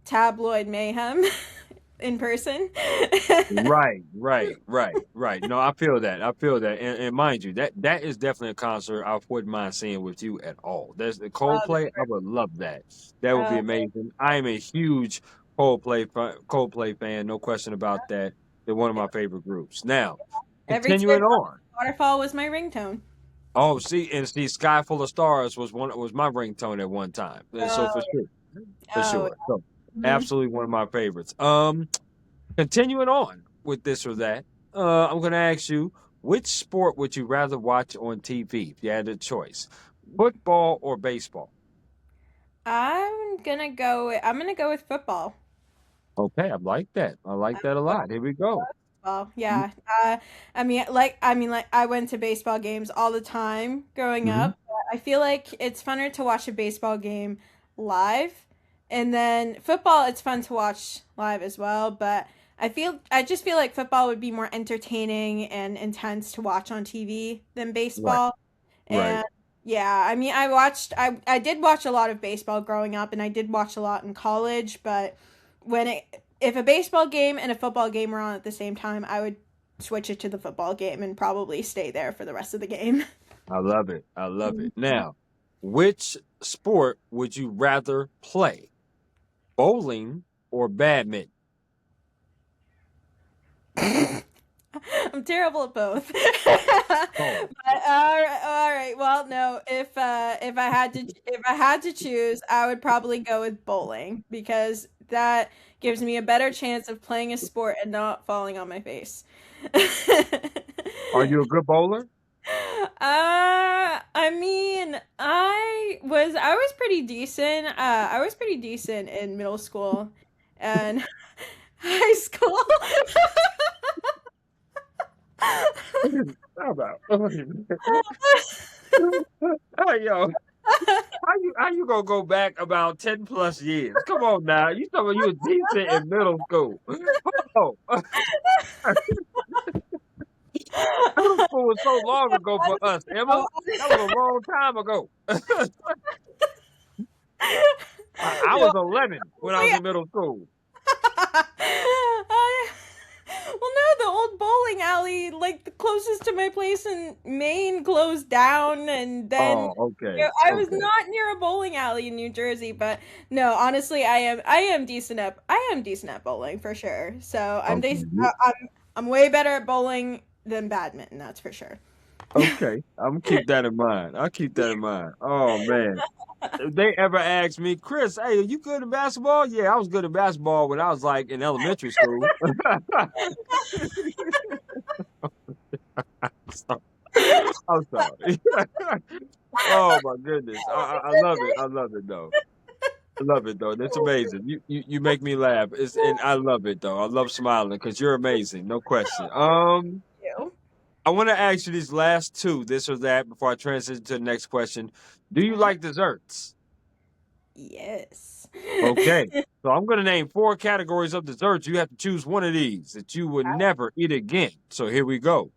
tabloid mayhem in person. Right. No, I feel that. I feel that. And mind you, that is definitely a concert I wouldn't mind seeing with you at all. There's the Love Coldplay. I it. would love that. That would be Uh, amazing. I am a huge Coldplay fan. No question about that. They're one of my favorite groups. Now, every continuing teardrop on. waterfall was my ringtone. Oh, see, Sky Full of Stars was my ringtone at one time. So Oh, for oh, sure. So mhm. absolutely one of my favorites. Continuing on with this or that, I'm going to ask you, which sport would you rather watch on TV if you had a choice? Football or baseball? I'm gonna go with football. Okay, I like that. I like that a lot. Here we go. Well, yeah. I mean, like, I went to baseball games all the time growing Mm-hmm. up. But I feel like it's funner to watch a baseball game live, and then football. It's fun to watch live as well. But I just feel like football would be more entertaining and intense to watch on TV than Right, baseball. right. And yeah, I mean, I did watch a lot of baseball growing up, and I did watch a lot in college. But when it if a baseball game and a football game were on at the same time, I would switch it to the football game and probably stay there for the rest of the game. I love it. I love it. Now, which sport would you rather play? Bowling or badminton? I'm terrible at both. Oh, But all right. Well, no. If I had to choose, I would probably go with bowling because that gives me a better chance of playing a sport and not falling on my face. are you a good bowler? I mean, I was pretty decent. I was pretty decent in middle school and high school. How about? Hey, yo, how you gonna go back about 10+ years? Come on now, you talking about you were decent in middle school? Oh, middle school was so long ago for us, Emma. That was a long time ago. I No, was 11 when I was honestly, in middle school. well, no, the old bowling alley, like the closest to my place in Maine, closed down, and then Oh, I was okay, not near a bowling alley in New Jersey. But no, honestly, I am decent at bowling for sure. So okay. I'm way better at bowling than badminton. That's for sure. Okay, I'm gonna keep that in mind. I'll keep that in mind. Oh man, if they ever ask me, Chris, hey, are you good at basketball? Yeah, I was good at basketball when I was like in elementary school. I'm sorry. Oh my goodness, I love it. I love it though. I love it though. That's amazing. You make me laugh. And I love it though. I love smiling because you're amazing, no question. You. I want to ask you these last two, this or that, before I transition to the next question. Do you like desserts? Yes. Okay. So I'm going to name four categories of desserts. You have to choose one of these that you would never eat again. So here we go.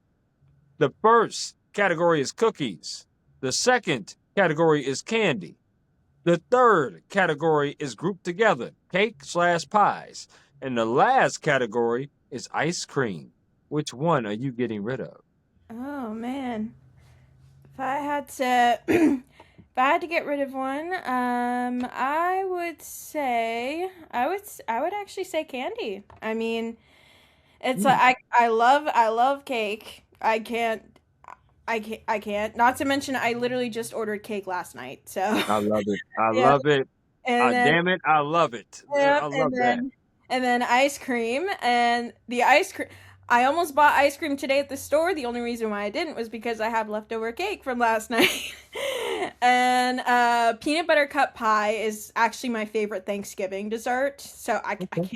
The first category is cookies. The second category is candy. The third category is grouped together, cake/pies. And the last category is ice cream. Which one are you getting rid of? Oh man. If I had to if I had to get rid of one, I would actually say candy. I mean, it's like Mm, I love cake. I can't. Not to mention I literally just ordered cake last night. So, I love it. I yeah, love it. and then Damn it, I love it. I yep, love that. and then ice cream and the ice cream. I almost bought ice cream today at the store. The only reason why I didn't was because I have leftover cake from last night. And peanut butter cup pie is actually my favorite Thanksgiving dessert. So Okay.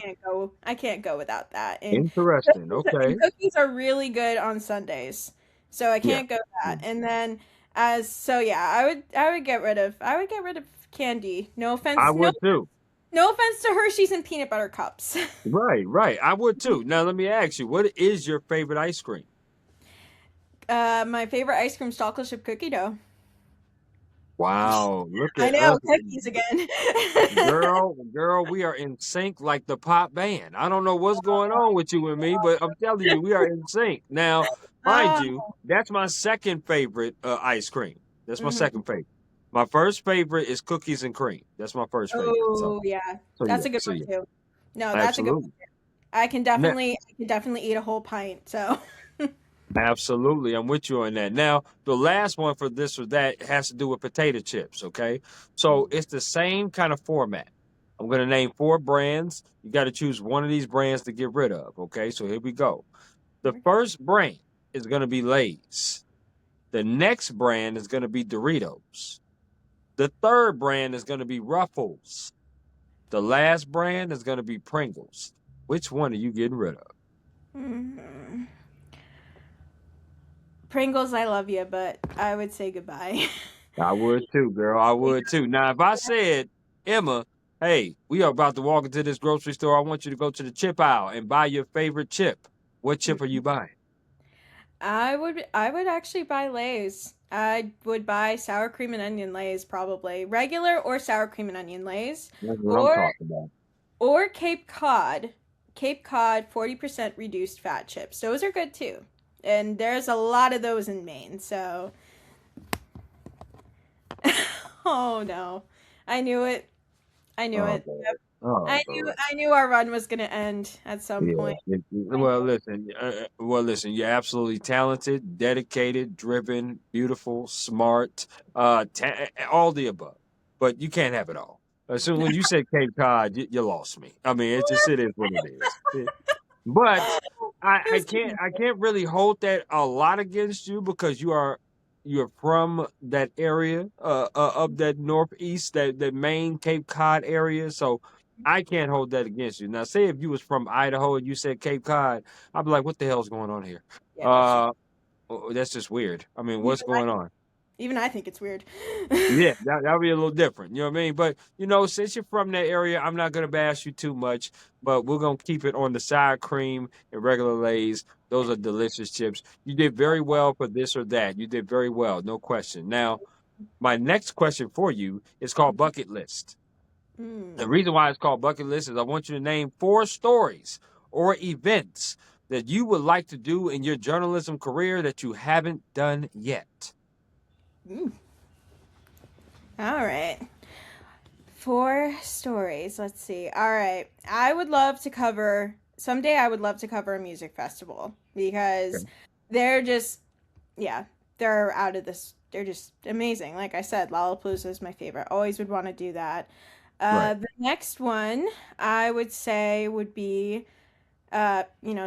I can't go without that. Interesting. Okay. Cookies are really good on Sundays. So I Yeah. can't go Yeah. that. And then yeah, I would get rid of candy. I would too. No offense to Hershey's and peanut butter cups. Right, right. I would too. Now let me ask you, what is your favorite ice cream? My favorite ice cream is chocolate chip cookie dough. Wow, look I at know, us. cookies again. Girl, we are in sync like the pop band. I don't know what's going on with you and me, but I'm telling you, we are in sync. Now, mind Oh, you, that's my second favorite ice cream. That's my mhm. second favorite. My first favorite is cookies and cream. That's my first favorite. Oh, yeah. So That's yeah, a good so one yeah, too. No, that's a good one. absolutely. Now, I can definitely eat a whole pint. So, absolutely, I'm with you on that. Now, the last one for this or that has to do with potato chips, okay? So it's the same kind of format. I'm going to name four brands. You got to choose one of these brands to get rid of, okay? So here we go. The first brand is going to be Lay's. The next brand is going to be Doritos. The third brand is going to be Ruffles. The last brand is going to be Pringles. Which one are you getting rid of? mhm. Pringles, I love you, but I would say goodbye. I would too, girl. I would too. Now, if I said, Emma, hey, we are about to walk into this grocery store. I want you to go to the chip aisle and buy your favorite chip. What chip are you buying? I would actually buy Lay's. I would buy sour cream and onion Lay's probably. Regular or sour cream and onion Lay's. That's what I'm Or talking about. Cape Cod. Cape Cod 40% reduced fat chips. Those are good too. And there's a lot of those in Maine, so oh no. I knew it. I knew Oh, it. Lord. Yep. Oh, Lord. I knew our run was gonna end at some Yeah. point. I Well, listen. Listen. You're absolutely talented, dedicated, driven, beautiful, smart, all the above. But you can't have it all. So when you said Cape Cod, you lost me. I mean, it is what it is. But I can't really hold that a lot against you because you're from that area of that northeast, that Maine Cape Cod area. So I can't hold that against you. Now, say if you was from Idaho and you said Cape Cod, I'd be like, what the hell's going on here? Yeah, that's just Uh, that's just weird. I mean, even what's going on? even I think it's weird. Yeah, that'll be a little different. You know what I mean? But since you're from that area, I'm not gonna bash you too much, but we're gonna keep it on the sour cream and regular Lay's. Those are delicious chips. You did very well for this or that. You did very well, no question. Now, my next question for you is called bucket list. The Mm. reason why it's called bucket list is I want you to name four stories or events that you would like to do in your journalism career that you haven't done yet. Mm. All right. Four stories. Let's see. All right. Someday I would love to cover a music festival because they're just, yeah, they're out of this. They're just amazing. Like I said, Lollapalooza is my favorite. Always would want to do that. Right. The next one I would say would be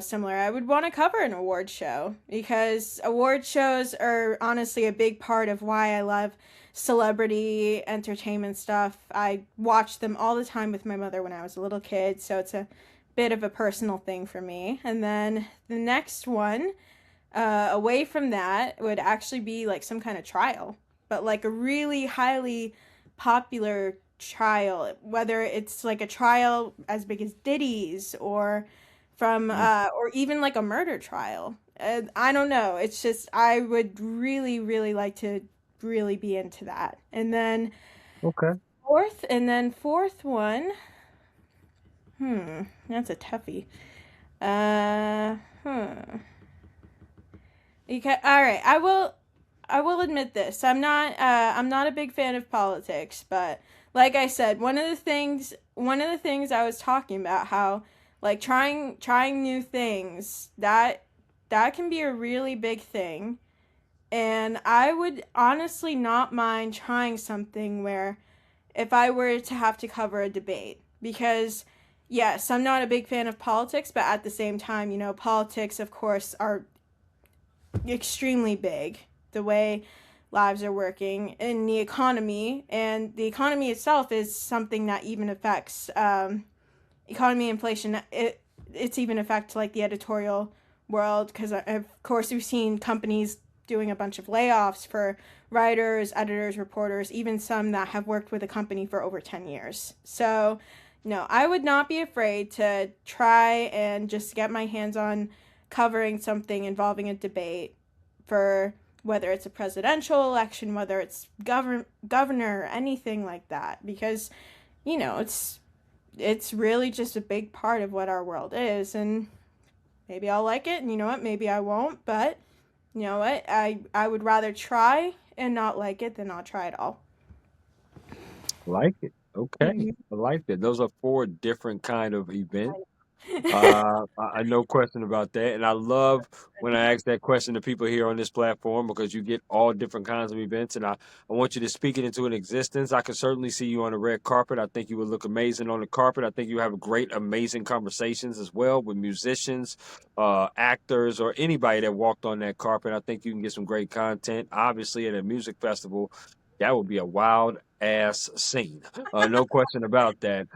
similar. I would want to cover an award show because award shows are honestly a big part of why I love celebrity entertainment stuff. I watched them all the time with my mother when I was a little kid, so it's a bit of a personal thing for me. And then the next one, away from that, would actually be like some kind of trial, but like a really highly popular trial, whether it's like a trial as big as Diddy's or even like a murder trial. I don't know. It's just I would really, really like to really be into that. Okay. Fourth one, that's a toughie. Uh, hmm. All right. I will admit this. I'm not a big fan of politics, but like I said, one of the things I was talking about how like trying new things that can be a really big thing, and I would honestly not mind trying something where if I were to have to cover a debate because yes, I'm not a big fan of politics, but at the same time, you know, politics, of course, are extremely big. The way lives are working in the economy, and the economy itself is something that even affects economy, inflation. It's even affect like the editorial world, because of course we've seen companies doing a bunch of layoffs for writers, editors, reporters, even some that have worked with a company for over 10 years. So no, I would not be afraid to try and just get my hands on covering something involving a debate, for whether it's a presidential election, whether it's governor, anything like that, because you know, it's really just a big part of what our world is. And maybe I'll like it, and you know what, maybe I won't, but you know what, I would rather try and not like it than not try at all. Like it. Okay. Mhm. I like that. Those are four different kind of events. No question about that. And I love when I ask that question to people here on this platform, because you get all different kinds of events. And I want you to speak it into an existence. I can certainly see you on the red carpet. I think you would look amazing on the carpet. I think you have great, amazing conversations as well with musicians, actors, or anybody that walked on that carpet. I think you can get some great content. Obviously, at a music festival, that would be a wild ass scene. No question about that.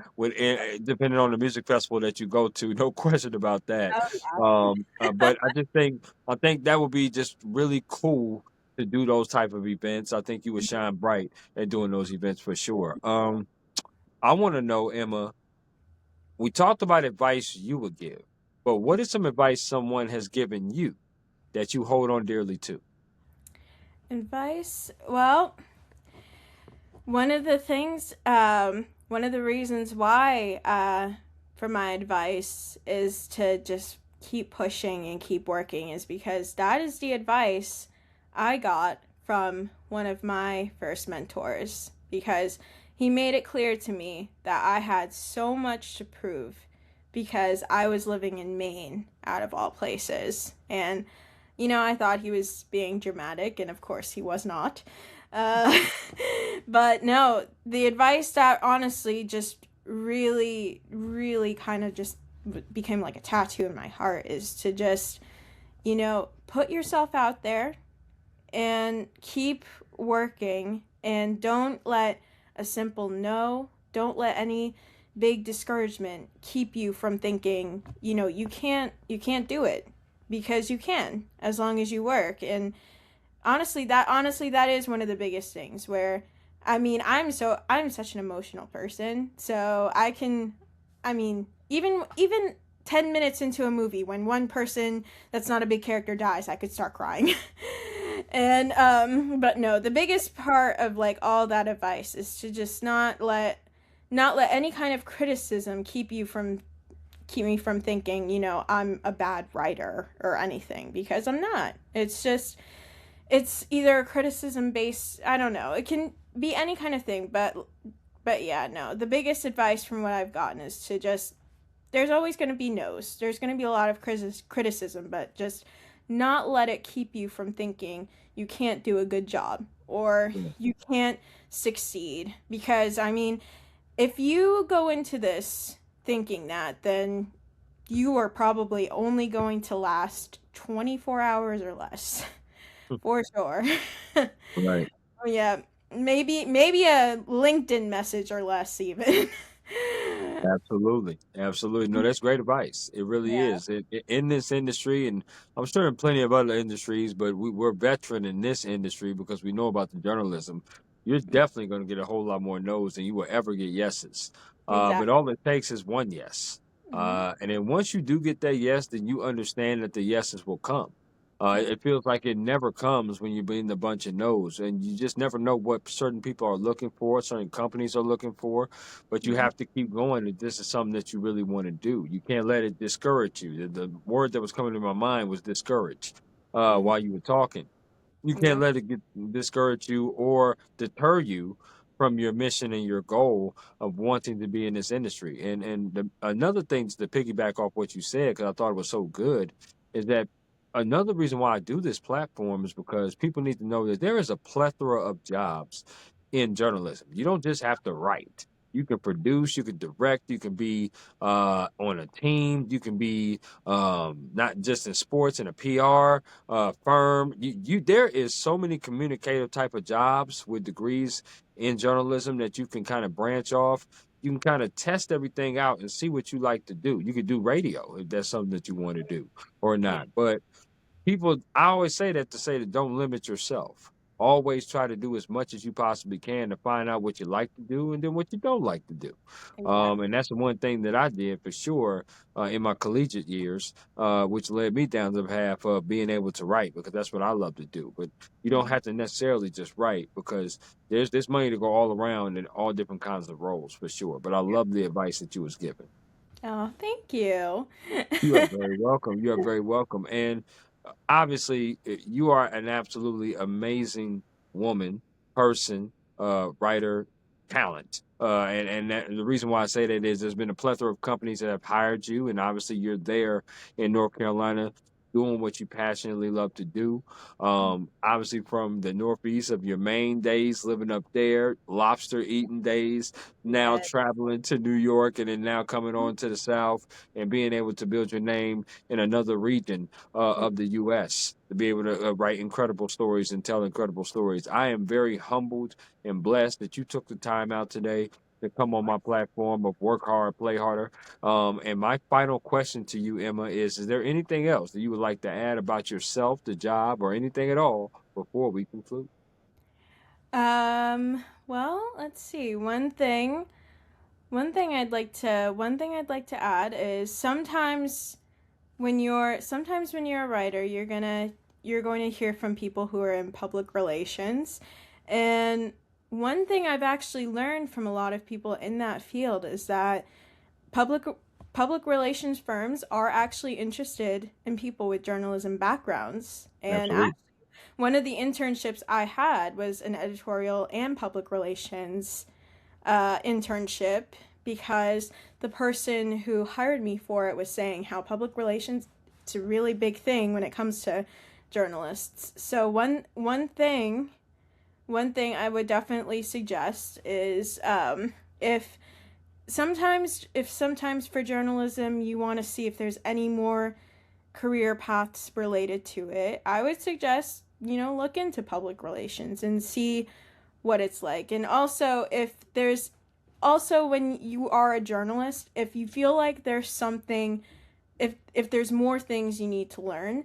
Depending on the music festival that you go to, no question about that. But I think that would be just really cool to do those type of events. I think you would shine bright at doing those events for sure. I want to know, Emma, we talked about advice you would give, but what is some advice someone has given you that you hold on dearly to? Advice? Well, one of the things, one of the reasons why, for my advice is to just keep pushing and keep working, is because that is the advice I got from one of my first mentors, because he made it clear to me that I had so much to prove, because I was living in Maine, out of all places. And, you know, I thought he was being dramatic, and of course he was not. Uh, but no, the advice that honestly just really, really kind of just became like a tattoo in my heart is to just, you know, put yourself out there and keep working, and don't let a simple no, don't let any big discouragement keep you from thinking, you know, you can't do it, because you can, as long as you work. And honestly that is one of the biggest things, where I mean, I'm such an emotional person, so I mean, even 10 minutes into a movie, when one person that's not a big character dies, I could start crying. And but no, the biggest part of like all that advice is to just not let any kind of criticism keep me from thinking, you know, I'm a bad writer or anything, because I'm not. It's either a criticism based, I don't know, it can be any kind of thing, but yeah, no, the biggest advice from what I've gotten is to just, there's always going to be no's, there's going to be a lot of criticism, but just not let it keep you from thinking you can't do a good job, or Yeah. you can't succeed. Because I mean, if you go into this thinking that, then you are probably only going to last 24 hours or less. For sure. Right. Yeah, maybe a LinkedIn message or less even. Absolutely. Absolutely. No, that's great advice. It really Yeah, is. In this industry, and I'm sure in plenty of other industries, but we're veteran in this industry because we know about the journalism. You're definitely going to get a whole lot more no's than you will ever get yeses. But exactly. all it takes is one yes. Hmm. And then once you do get that yes, then you understand that the yeses will come. It feels like it never comes when you're being a bunch of no's, and you just never know what certain people are looking for, certain companies are looking for, but you Hmm. have to keep going if this is something that you really want to do. You can't let it discourage you. The word that was coming to my mind was discourage Hmm. while you were talking. You can't Yeah. let it discourage you or deter you from your mission and your goal of wanting to be in this industry. Another thing to piggyback off what you said, because I thought it was so good, is that another reason why I do this platform is because people need to know that there is a plethora of jobs in journalism. You don't just have to write. You can produce, you can direct, you can be on a team, you can be not just in sports, in a PR firm. There is so many communicative type of jobs with degrees in journalism that you can kind of branch off. You can kind of test everything out and see what you like to do. You could do radio if that's something that you want to do or not. But people, I always say that to say that don't limit yourself. Always try to do as much as you possibly can to find out what you like to do and then what you don't like to do. Exactly. And that's the one thing that I did for sure in my collegiate years, which led me down the path of being able to write because that's what I love to do. But you don't have to necessarily just write because there's money to go all around in all different kinds of roles for sure. But I love the advice that you was given. Oh, thank you. You are very welcome. You are very welcome. And obviously, you are an absolutely amazing woman, person, writer, talent. The reason why I say that is there's been a plethora of companies that have hired you, and obviously you're there in North Carolina doing what you passionately love to do. Obviously from the Northeast of your main days, living up there, lobster eating days, now Yes. traveling to New York, and then now coming on to the South and being able to build your name in another region of the U.S. to be able to write incredible stories and tell incredible stories. I am very humbled and blessed that you took the time out today to come on my platform of Work Hard, Play Harder. And my final question to you, Emma, is there anything else that you would like to add about yourself, the job, or anything at all before we conclude? Well, let's see. One thing I'd like to add is sometimes when you're a writer, you're going to hear from people who are in public relations. And one thing I've actually learned from a lot of people in that field is that public public relations firms are actually interested in people with journalism backgrounds. And Absolutely. one of the internships I had was an editorial and public relations internship because the person who hired me for it was saying how public relations it's a really big thing when it comes to journalists. So one thing I would definitely suggest is if sometimes for journalism you want to see if there's any more career paths related to it, I would suggest, look into public relations and see what it's like. And also, when you are a journalist, if you feel like there's something, if there's more things you need to learn,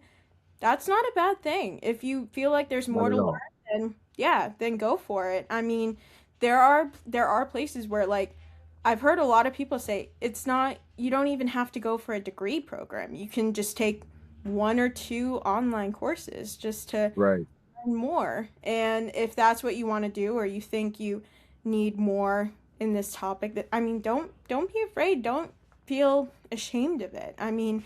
that's not a bad thing. If you feel like there's Not more at to learn, all. then yeah, then go for it. I mean, there are places where like I've heard a lot of people say it's not you don't even have to go for a degree program. You can just take one or two online courses just to Right. learn more. And if that's what you want to do or you think you need more in this topic, that I mean, don't be afraid. Don't feel ashamed of it. I mean,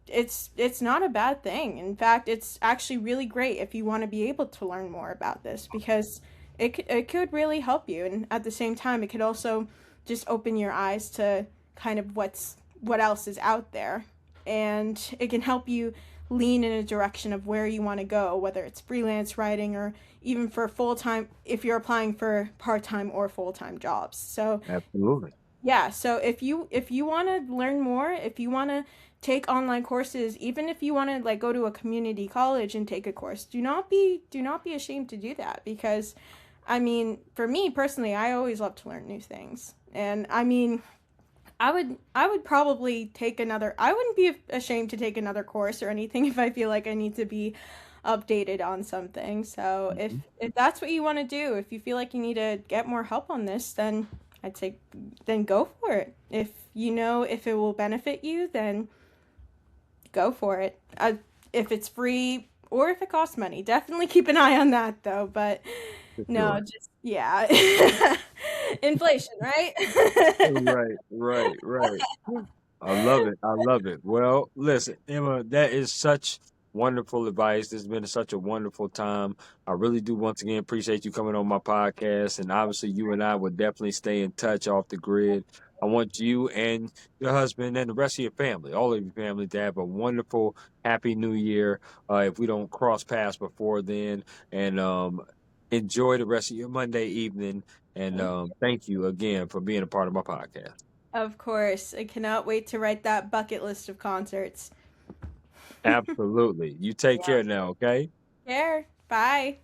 it's not a bad thing. In fact, it's actually really great if you want to be able to learn more about this because it could really help you, and at the same time it could also just open your eyes to kind of what else is out there, and it can help you lean in a direction of where you want to go, whether it's freelance writing or even for full-time if you're applying for part-time or full-time jobs. So Absolutely. yeah, so if you want to learn more, if you want to take online courses, even if you want to like go to a community college and take a course, do not be ashamed to do that because I mean, for me personally, I always love to learn new things. And I mean, I would probably take another I wouldn't be ashamed to take another course or anything if I feel like I need to be updated on something. So Mhm. if that's what you want to do, if you feel like you need to get more help on this, then I'd say then go for it. If you know if it will benefit you, then go for it. If it's free or if it costs money, definitely keep an eye on that though. But For no, sure. just yeah, inflation, right? Right, right, right. I love it. I love it. Well, listen, Emma, that is such wonderful advice. This has been such a wonderful time. I really do once again appreciate you coming on my podcast. And obviously, you and I will definitely stay in touch off the grid. I want you and your husband and the rest of your family, all of your family, to have a wonderful, happy new year. If we don't cross paths before then. And Enjoy the rest of your Monday evening. And thank you again for being a part of my podcast. Of course. I cannot wait to write that bucket list of concerts. Absolutely. You take care now, okay? Care. Bye.